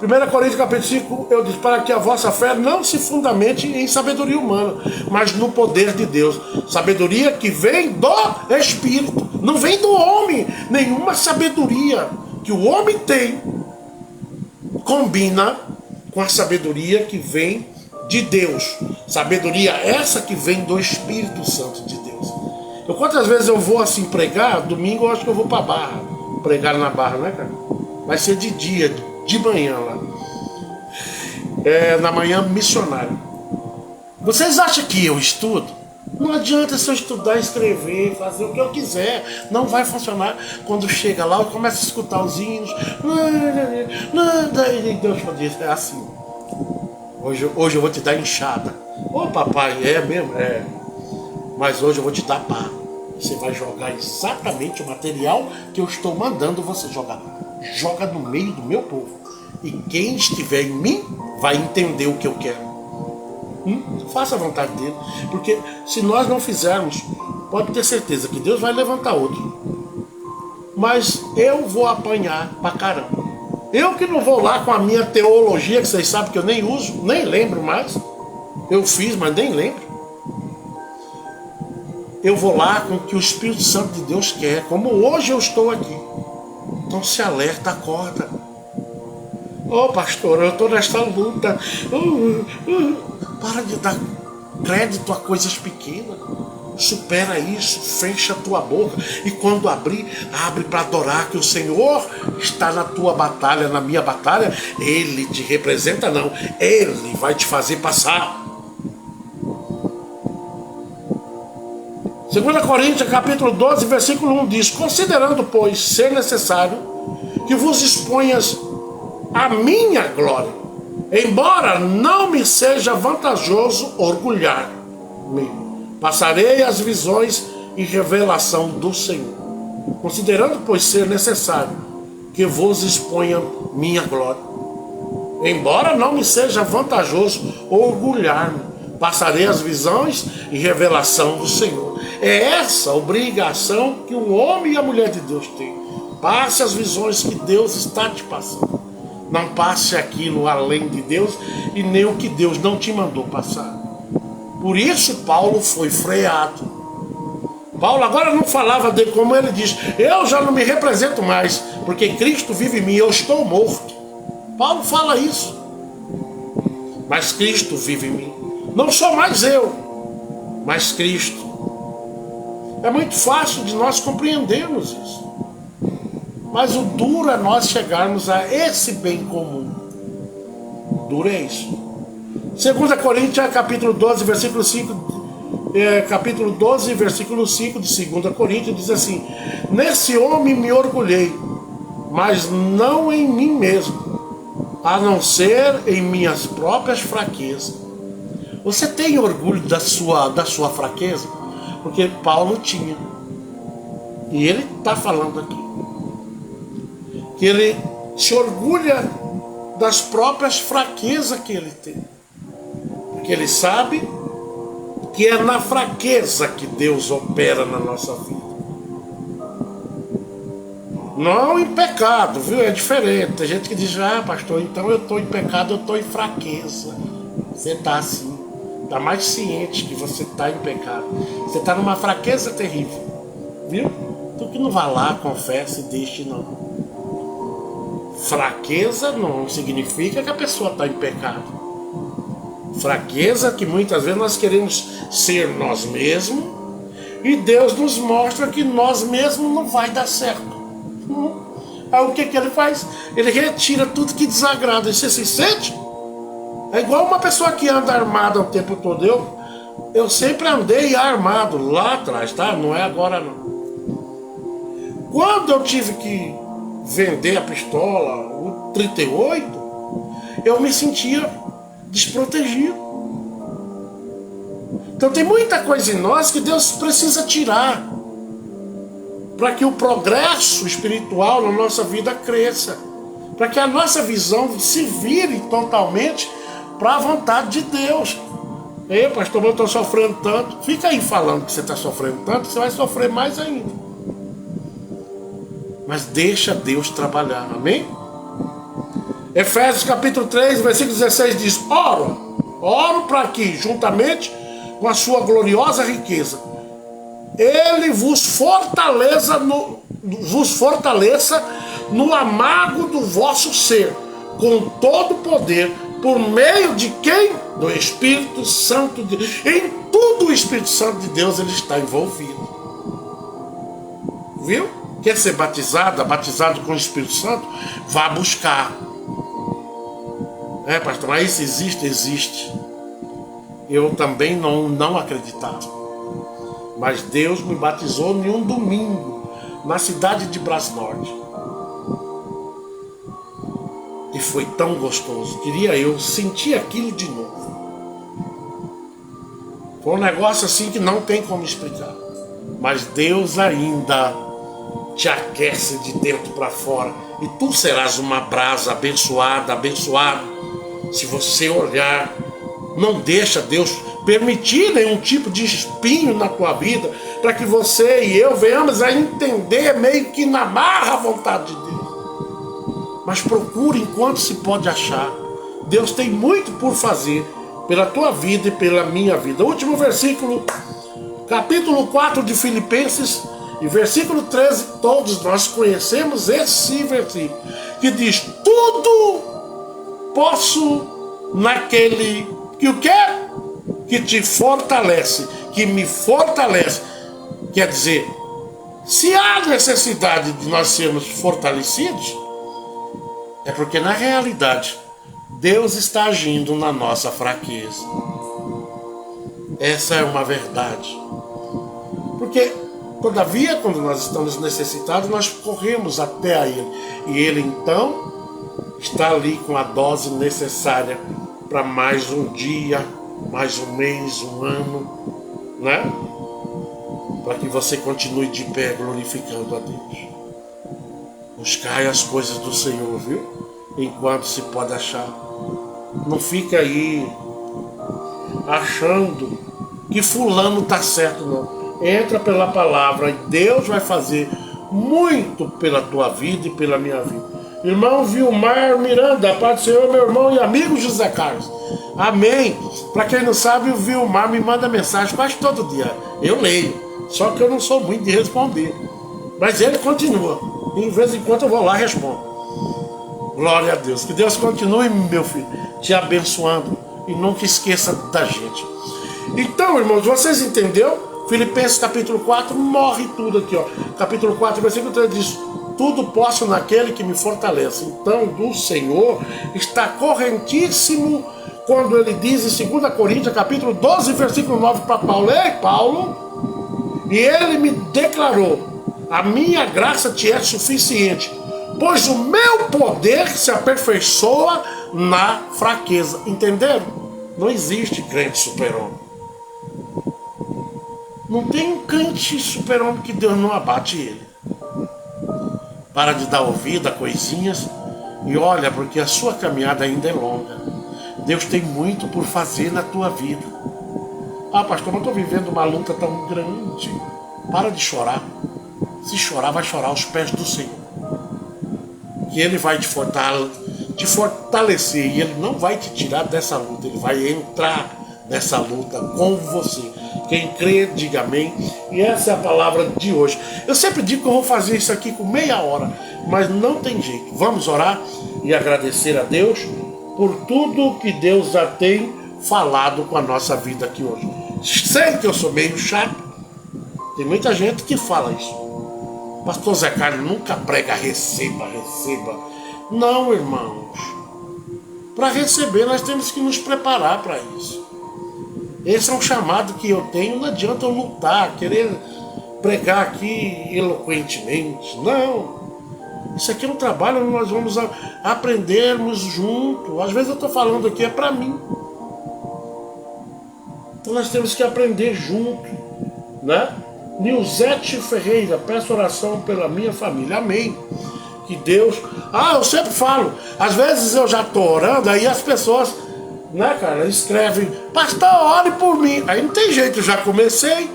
1 Coríntios capítulo 5, eu disse, para que a vossa fé não se fundamente em sabedoria humana, mas no poder de Deus. Sabedoria que vem do Espírito, não vem do homem. Nenhuma sabedoria que o homem tem combina com a sabedoria que vem de Deus. Sabedoria essa que vem do Espírito Santo de Deus. Eu, quantas vezes eu vou assim pregar, domingo eu acho que eu vou para a Barra, pregar na Barra, né, cara? Vai ser de dia, de manhã lá. Na manhã missionária. Vocês acham que eu estudo? Não adianta se eu estudar, escrever, fazer o que eu quiser. Não vai funcionar. Quando chega lá, eu começo a escutar os hinos. E Deus diz, é assim. Hoje eu vou te dar enxada. Ô papai, é mesmo? É. Mas hoje eu vou te dar pá. Você vai jogar exatamente o material que eu estou mandando você jogar. Joga no meio do meu povo. E quem estiver em mim vai entender o que eu quero. Faça a vontade dele. Porque se nós não fizermos, pode ter certeza que Deus vai levantar outro. Mas eu vou apanhar pra caramba. Eu que não vou lá com a minha teologia, que vocês sabem que eu nem uso, nem lembro mais. Eu fiz, mas nem lembro. Eu vou lá com o que o Espírito Santo de Deus quer, como hoje eu estou aqui. Então se alerta, acorda. Ô pastor, eu estou nesta luta. Para de dar crédito a coisas pequenas. Supera isso, fecha a tua boca. E quando abrir, abre para adorar que o Senhor está na tua batalha, na minha batalha. Ele te representa, não. Ele vai te fazer passar. 2 Coríntios capítulo 12, versículo 1 diz: considerando, pois, ser necessário que vos exponhas a minha glória, embora não me seja vantajoso orgulhar-me, passarei as visões e revelação do Senhor. Considerando, pois, ser necessário que vos exponha minha glória, embora não me seja vantajoso orgulhar-me, passarei as visões e revelação do Senhor. É essa a obrigação que o homem e a mulher de Deus têm. Passe as visões que Deus está te passando. Não passe aquilo além de Deus e nem o que Deus não te mandou passar. Por isso Paulo foi freado. Paulo agora não falava de como ele diz, eu já não me represento mais, porque Cristo vive em mim, eu estou morto. Paulo fala isso. Mas Cristo vive em mim. Não sou mais eu, mas Cristo. É muito fácil de nós compreendermos isso. Mas o duro é nós chegarmos a esse bem comum. Duro é isso. 2 Coríntios, capítulo 12, versículo 5, capítulo 12, versículo 5 de 2 Coríntios, diz assim: nesse homem me orgulhei, mas não em mim mesmo, a não ser em minhas próprias fraquezas. Você tem orgulho da sua fraqueza? Porque Paulo tinha. E ele está falando aqui que ele se orgulha das próprias fraquezas que ele tem. Porque ele sabe que é na fraqueza que Deus opera na nossa vida. Não em pecado, viu? É diferente. Tem gente que diz, pastor, então eu estou em pecado, eu estou em fraqueza. Você está assim. Está mais ciente que você está em pecado. Você está numa fraqueza terrível. Viu? Tu que não vá lá, confessa e deixe, não. Fraqueza não significa que a pessoa está em pecado. Fraqueza que muitas vezes nós queremos ser nós mesmos e Deus nos mostra que nós mesmos não vai dar certo. Aí o que ele faz? Ele retira tudo que desagrada. E você se sente? É igual uma pessoa que anda armada o tempo todo. Eu sempre andei armado lá atrás, tá? Não é agora não. Quando eu tive que vender a pistola, o 38, eu me sentia desprotegido. Então tem muita coisa em nós que Deus precisa tirar para que o progresso espiritual na nossa vida cresça, para que a nossa visão se vire totalmente para a vontade de Deus. Ei, pastor, eu estou sofrendo tanto. Fica aí falando que você está sofrendo tanto, você vai sofrer mais ainda. Mas deixa Deus trabalhar, amém? Efésios capítulo 3, versículo 16 diz: oro para que, juntamente com a sua gloriosa riqueza, Ele vos fortaleça no amago do vosso ser, com todo o poder, por meio de quem? Do Espírito Santo de Deus. Em tudo o Espírito Santo de Deus ele está envolvido. Viu? Quer ser batizado com o Espírito Santo? Vá buscar. Pastor, mas isso existe? Existe. Eu também não acreditava. Mas Deus me batizou em um domingo, na cidade de Brasnorte. E foi tão gostoso. Queria eu sentir aquilo de novo. Foi um negócio assim que não tem como explicar. Mas Deus ainda te aquece de dentro para fora. E tu serás uma brasa abençoado. Se você olhar, não deixa Deus permitir nenhum tipo de espinho na tua vida, para que você e eu venhamos a entender meio que na marra a vontade de Deus. Mas procure enquanto se pode achar. Deus tem muito por fazer pela tua vida e pela minha vida. O último versículo, capítulo 4 de Filipenses, e versículo 13, todos nós conhecemos esse versículo, que diz: tudo posso naquele que o quê? Que te fortalece, que me fortalece. Quer dizer, se há necessidade de nós sermos fortalecidos, é porque na realidade Deus está agindo na nossa fraqueza. Essa é uma verdade. Porque todavia, quando nós estamos necessitados, nós corremos até a Ele. E Ele então está ali com a dose necessária para mais um dia, mais um mês, um ano, né? Para que você continue de pé glorificando a Deus. Buscai as coisas do Senhor, viu? Enquanto se pode achar. Não fica aí achando que fulano está certo, não. Entra pela palavra e Deus vai fazer muito pela tua vida e pela minha vida. Irmão Vilmar Miranda, a paz do Senhor, meu irmão e amigo José Carlos. Amém. Para quem não sabe, o Vilmar me manda mensagem quase todo dia. Eu leio, só que eu não sou muito de responder. Mas ele continua. E, em vez em quando eu vou lá e respondo. Glória a Deus. Que Deus continue, meu filho, te abençoando. E nunca esqueça da gente. Então, irmãos, vocês entenderam? Filipenses capítulo 4, morre tudo aqui, ó. Capítulo 4, versículo 3 diz: tudo posso naquele que me fortalece. Então, do Senhor está correntíssimo quando ele diz em 2 Coríntios, capítulo 12, versículo 9 para Paulo: ei, Paulo, e ele me declarou: a minha graça te é suficiente, pois o meu poder se aperfeiçoa na fraqueza. Entenderam? Não existe crente super-homem. Não tem um crente super-homem que Deus não abate ele. Para de dar ouvido a coisinhas e olha, porque a sua caminhada ainda é longa. Deus tem muito por fazer na tua vida. Ah, pastor, mas eu estou vivendo uma luta tão grande. Para de chorar. Se chorar, vai chorar aos pés do Senhor. Que Ele vai te fortalecer e Ele não vai te tirar dessa luta. Ele vai entrar nessa luta com você. Quem crê, diga amém. E essa é a palavra de hoje. Eu sempre digo que eu vou fazer isso aqui com meia hora, mas não tem jeito. Vamos orar e agradecer a Deus por tudo que Deus já tem falado com a nossa vida aqui hoje. Sei que eu sou meio chato. Tem muita gente que fala isso. Pastor Zé Carlos nunca prega receba. Não, irmãos. Para receber nós temos que nos preparar para isso. Esse é um chamado que eu tenho. Não adianta eu lutar, querer pregar aqui eloquentemente. Não. Isso aqui é um trabalho onde nós vamos aprendermos junto. Às vezes eu estou falando aqui, é para mim. Então nós temos que aprender junto, né? Nilzete Ferreira, peço oração pela minha família. Amém. Que Deus... eu sempre falo. Às vezes eu já estou orando, aí as pessoas... né, cara, escreve: pastor, ore por mim. Aí não tem jeito, eu já comecei,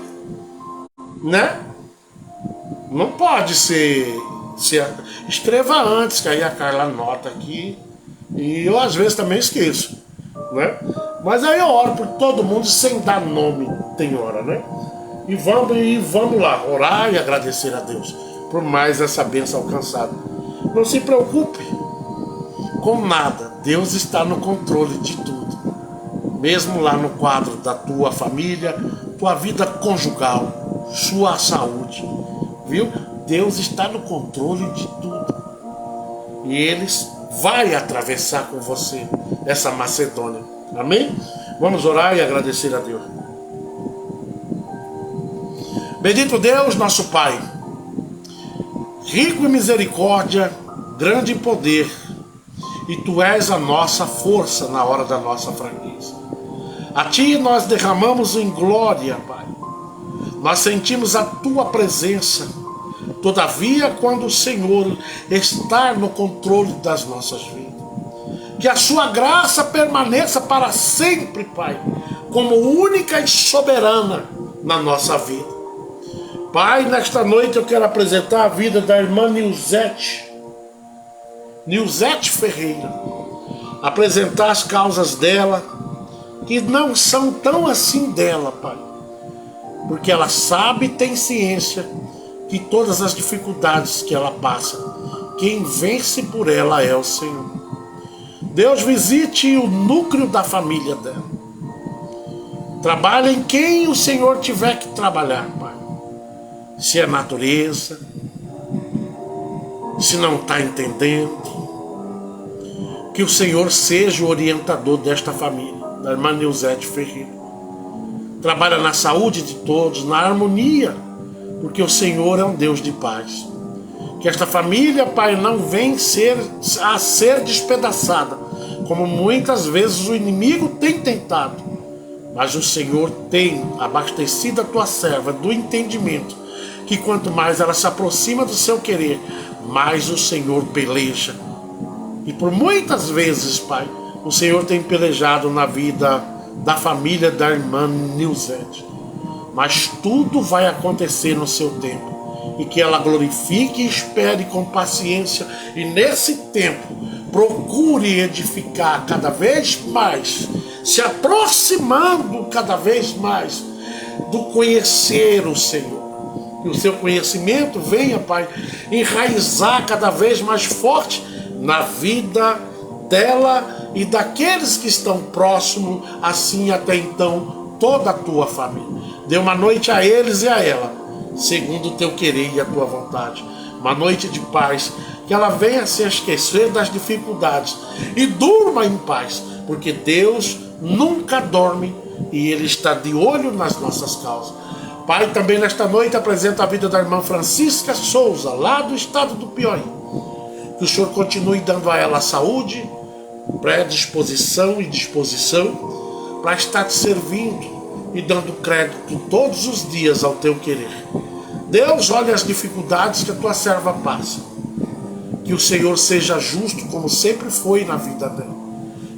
né? Não pode ser escreva antes, que aí a Carla anota aqui. E eu às vezes também esqueço, né? Mas aí eu oro por todo mundo sem dar nome, tem hora, né? E vamos lá, orar e agradecer a Deus por mais essa bênção alcançada. Não se preocupe com nada, Deus está no controle de tudo. Mesmo lá no quadro da tua família, tua vida conjugal, sua saúde, viu? Deus está no controle de tudo. E Ele vai atravessar com você essa Macedônia. Amém? Vamos orar e agradecer a Deus. Bendito Deus, nosso Pai, rico em misericórdia, grande em poder, e Tu és a nossa força na hora da nossa fraqueza. A Ti nós derramamos em glória, Pai. Nós sentimos a Tua presença. Todavia, quando o Senhor está no controle das nossas vidas, que a Sua graça permaneça para sempre, Pai, como única e soberana na nossa vida. Pai, nesta noite eu quero apresentar a vida da irmã Nilzete Ferreira. Apresentar as causas dela, que não são tão assim dela, Pai. Porque ela sabe e tem ciência que todas as dificuldades que ela passa, quem vence por ela é o Senhor. Deus, visite o núcleo da família dela. Trabalhe em quem o Senhor tiver que trabalhar, Pai. Se é natureza, se não está entendendo, que o Senhor seja o orientador desta família, da irmã Nilzete Ferreira. Trabalha na saúde de todos, na harmonia, porque o Senhor é um Deus de paz. Que esta família, Pai, não venha a ser despedaçada, como muitas vezes o inimigo tem tentado. Mas o Senhor tem abastecido a tua serva do entendimento, que quanto mais ela se aproxima do seu querer, mais o Senhor peleja. E por muitas vezes, Pai, o Senhor tem pelejado na vida da família da irmã Nilzete. Mas tudo vai acontecer no seu tempo. e que ela glorifique e espere com paciência, e nesse tempo procure edificar cada vez mais, se aproximando cada vez mais do conhecer o Senhor. Que o seu conhecimento venha, Pai, enraizar cada vez mais forte na vida dela e daqueles que estão próximos, assim até então toda a tua família. Dê uma noite a eles e a ela, segundo o teu querer e a tua vontade. Uma noite de paz, que ela venha se esquecer das dificuldades e durma em paz, porque Deus nunca dorme e Ele está de olho nas nossas causas. Pai, também nesta noite apresento a vida da irmã Francisca Souza, lá do estado do Piauí. Que o Senhor continue dando a ela saúde, predisposição e disposição para estar te servindo e dando crédito todos os dias ao teu querer. Deus, olha as dificuldades que a tua serva passa. Que o Senhor seja justo como sempre foi na vida dela.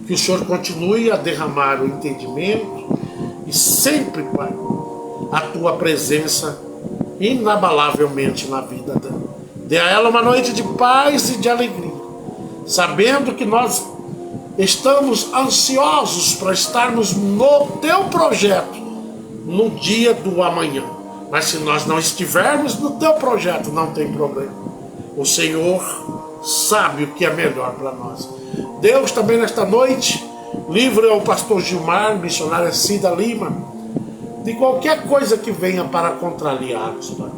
Que o Senhor continue a derramar o entendimento e sempre, Pai, a tua presença inabalavelmente na vida dela. Dê a ela uma noite de paz e de alegria, sabendo que nós estamos ansiosos para estarmos no teu projeto no dia do amanhã. Mas se nós não estivermos no teu projeto, não tem problema. O Senhor sabe o que é melhor para nós. Deus, também nesta noite, livre ao pastor Gilmar, missionária Cida Lima, de qualquer coisa que venha para contrariá-los, Pai.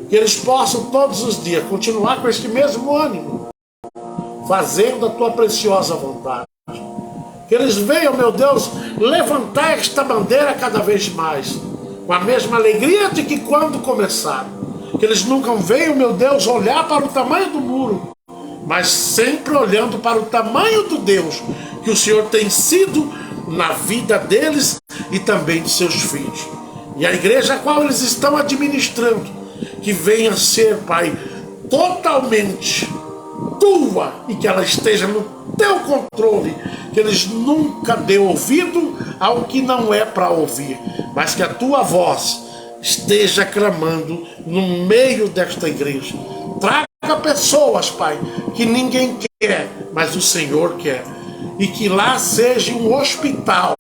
Que eles possam todos os dias continuar com este mesmo ânimo, fazendo a tua preciosa vontade. Que eles venham, meu Deus, levantar esta bandeira cada vez mais, com a mesma alegria de que quando começaram. Que eles nunca venham, meu Deus, olhar para o tamanho do muro, mas sempre olhando para o tamanho do Deus que o Senhor tem sido na vida deles e também de seus filhos. E a igreja a qual eles estão administrando, que venha ser, Pai, totalmente tua e que ela esteja no teu controle, que eles nunca dêem ouvido ao que não é para ouvir, mas que a tua voz esteja clamando no meio desta igreja. Traga pessoas, Pai, que ninguém quer, mas o Senhor quer. E que lá seja um hospital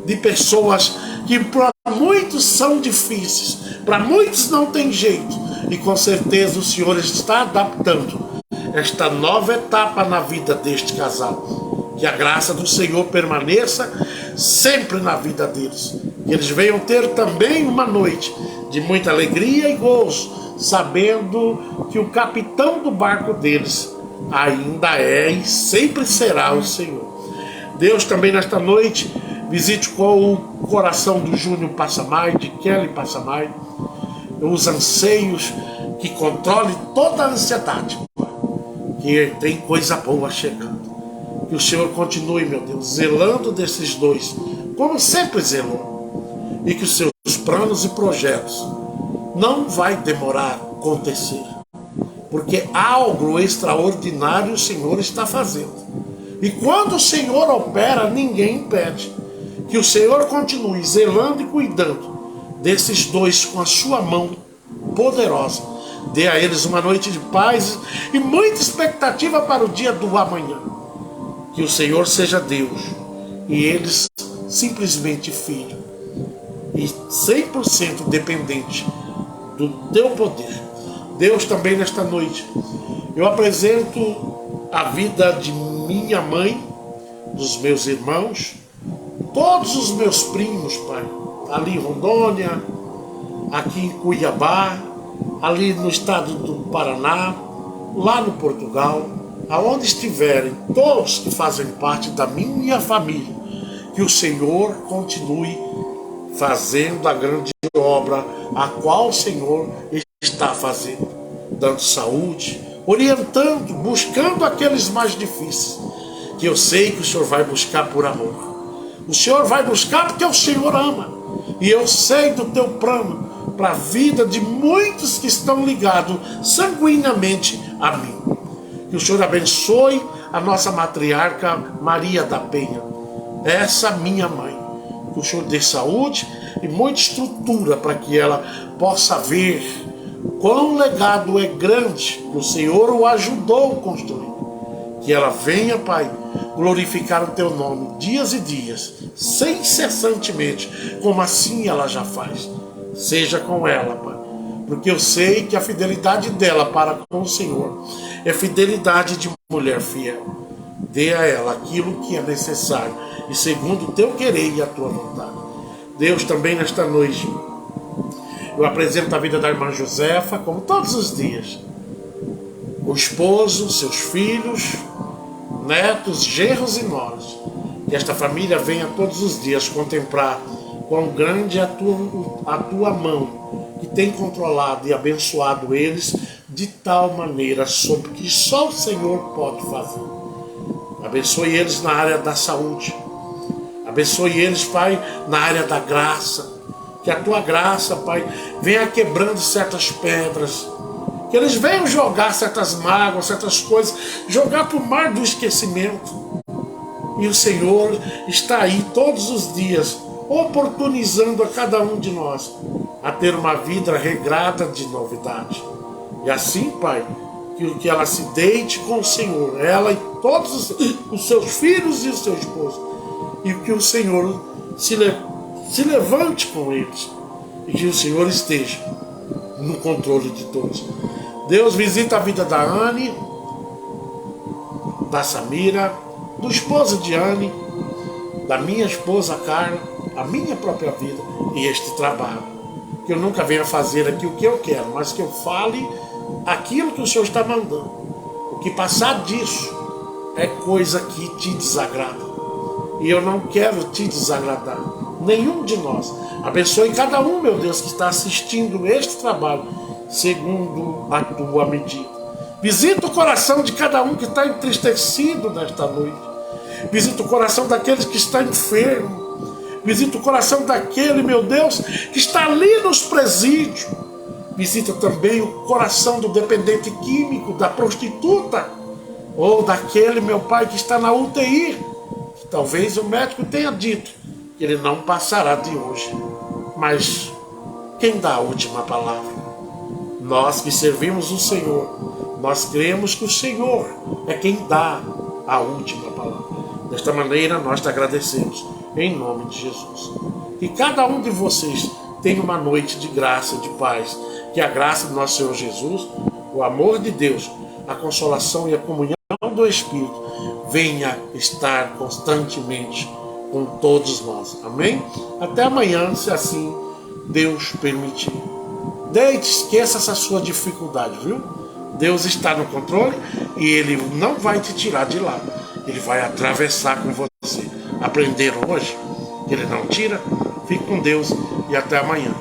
de pessoas que para muitos são difíceis, para muitos não tem jeito. E com certeza o Senhor está adaptando esta nova etapa na vida deste casal. Que a graça do Senhor permaneça sempre na vida deles. Que eles venham ter também uma noite de muita alegria e gozo, sabendo que o capitão do barco deles ainda é e sempre será o Senhor. Deus, também nesta noite, visite com o coração do Júnior Passamai, de Kelly Passamai, os anseios, que controle toda a ansiedade, que tem coisa boa chegando. Que o Senhor continue, meu Deus, zelando desses dois, como sempre zelou, e que os seus planos e projetos não vai demorar a acontecer, porque algo extraordinário o Senhor está fazendo. E quando o Senhor opera, ninguém impede. Que o Senhor continue zelando e cuidando desses dois com a sua mão poderosa. Dê a eles uma noite de paz e muita expectativa para o dia do amanhã. Que o Senhor seja Deus e eles simplesmente filho e 100% dependente do teu poder. Deus, também nesta noite eu apresento a vida de minha mãe, dos meus irmãos, todos os meus primos, Pai, ali em Rondônia, aqui em Cuiabá, ali no estado do Paraná, lá no Portugal, aonde estiverem, todos que fazem parte da minha família, que o Senhor continue fazendo a grande obra a qual o Senhor está fazendo, dando saúde, orientando, buscando aqueles mais difíceis, que eu sei que o Senhor vai buscar por amor. O Senhor vai buscar porque o Senhor ama. E eu sei do teu plano para a vida de muitos que estão ligados sanguineamente a mim. Que o Senhor abençoe a nossa matriarca Maria da Penha, essa minha mãe. Que o Senhor dê saúde e muita estrutura para que ela possa ver quão legado é grande que o Senhor o ajudou a construir. Que ela venha, Pai, glorificar o Teu nome dias e dias, sem cessantemente, como assim ela já faz. Seja com ela, Pai, porque eu sei que a fidelidade dela para com o Senhor é fidelidade de mulher fiel. Dê a ela aquilo que é necessário e segundo o Teu querer e a Tua vontade. Deus, também nesta noite, eu apresento a vida da irmã Josefa, como todos os dias. O esposo, seus filhos, netos, genros e nós. Que esta família venha todos os dias contemplar quão grande é a tua mão, que tem controlado e abençoado eles de tal maneira sobre que só o Senhor pode fazer. Abençoe eles na área da saúde. Abençoe eles, Pai, na área da graça. Que a Tua graça, Pai, venha quebrando certas pedras. Que eles venham jogar certas mágoas, certas coisas, jogar para o mar do esquecimento. E o Senhor está aí todos os dias, oportunizando a cada um de nós a ter uma vida regrada de novidade. E assim, Pai, que ela se deite com o Senhor, ela e todos os seus filhos e o seu esposo. E que o Senhor se levante com eles. E que o Senhor esteja no controle de todos. Deus, visita a vida da Anne, da Samira, do esposo de Anne, da minha esposa Carla, a minha própria vida e este trabalho. Que eu nunca venha fazer aqui o que eu quero, mas que eu fale aquilo que o Senhor está mandando. O que passar disso é coisa que te desagrada. E eu não quero te desagradar, nenhum de nós. Abençoe cada um, meu Deus, que está assistindo este trabalho, segundo a Tua medida. Visita o coração de cada um que está entristecido nesta noite. Visita o coração daqueles que está enfermo. Visita o coração daquele, meu Deus, que está ali nos presídios. Visita também o coração do dependente químico, da prostituta, ou daquele, meu Pai, que está na UTI. Talvez o médico tenha dito que ele não passará de hoje. Mas quem dá a última palavra? Nós que servimos o Senhor, nós cremos que o Senhor é quem dá a última palavra. Desta maneira nós te agradecemos, em nome de Jesus. Que cada um de vocês tenha uma noite de graça e de paz. Que a graça do nosso Senhor Jesus, o amor de Deus, a consolação e a comunhão do Espírito venha estar constantemente com todos nós. Amém? Até amanhã, se assim Deus permitir. Deite, esqueça essa sua dificuldade, viu? Deus está no controle e Ele não vai te tirar de lá. Ele vai atravessar com você. Aprenderam hoje? Que Ele não tira? Fique com Deus e até amanhã.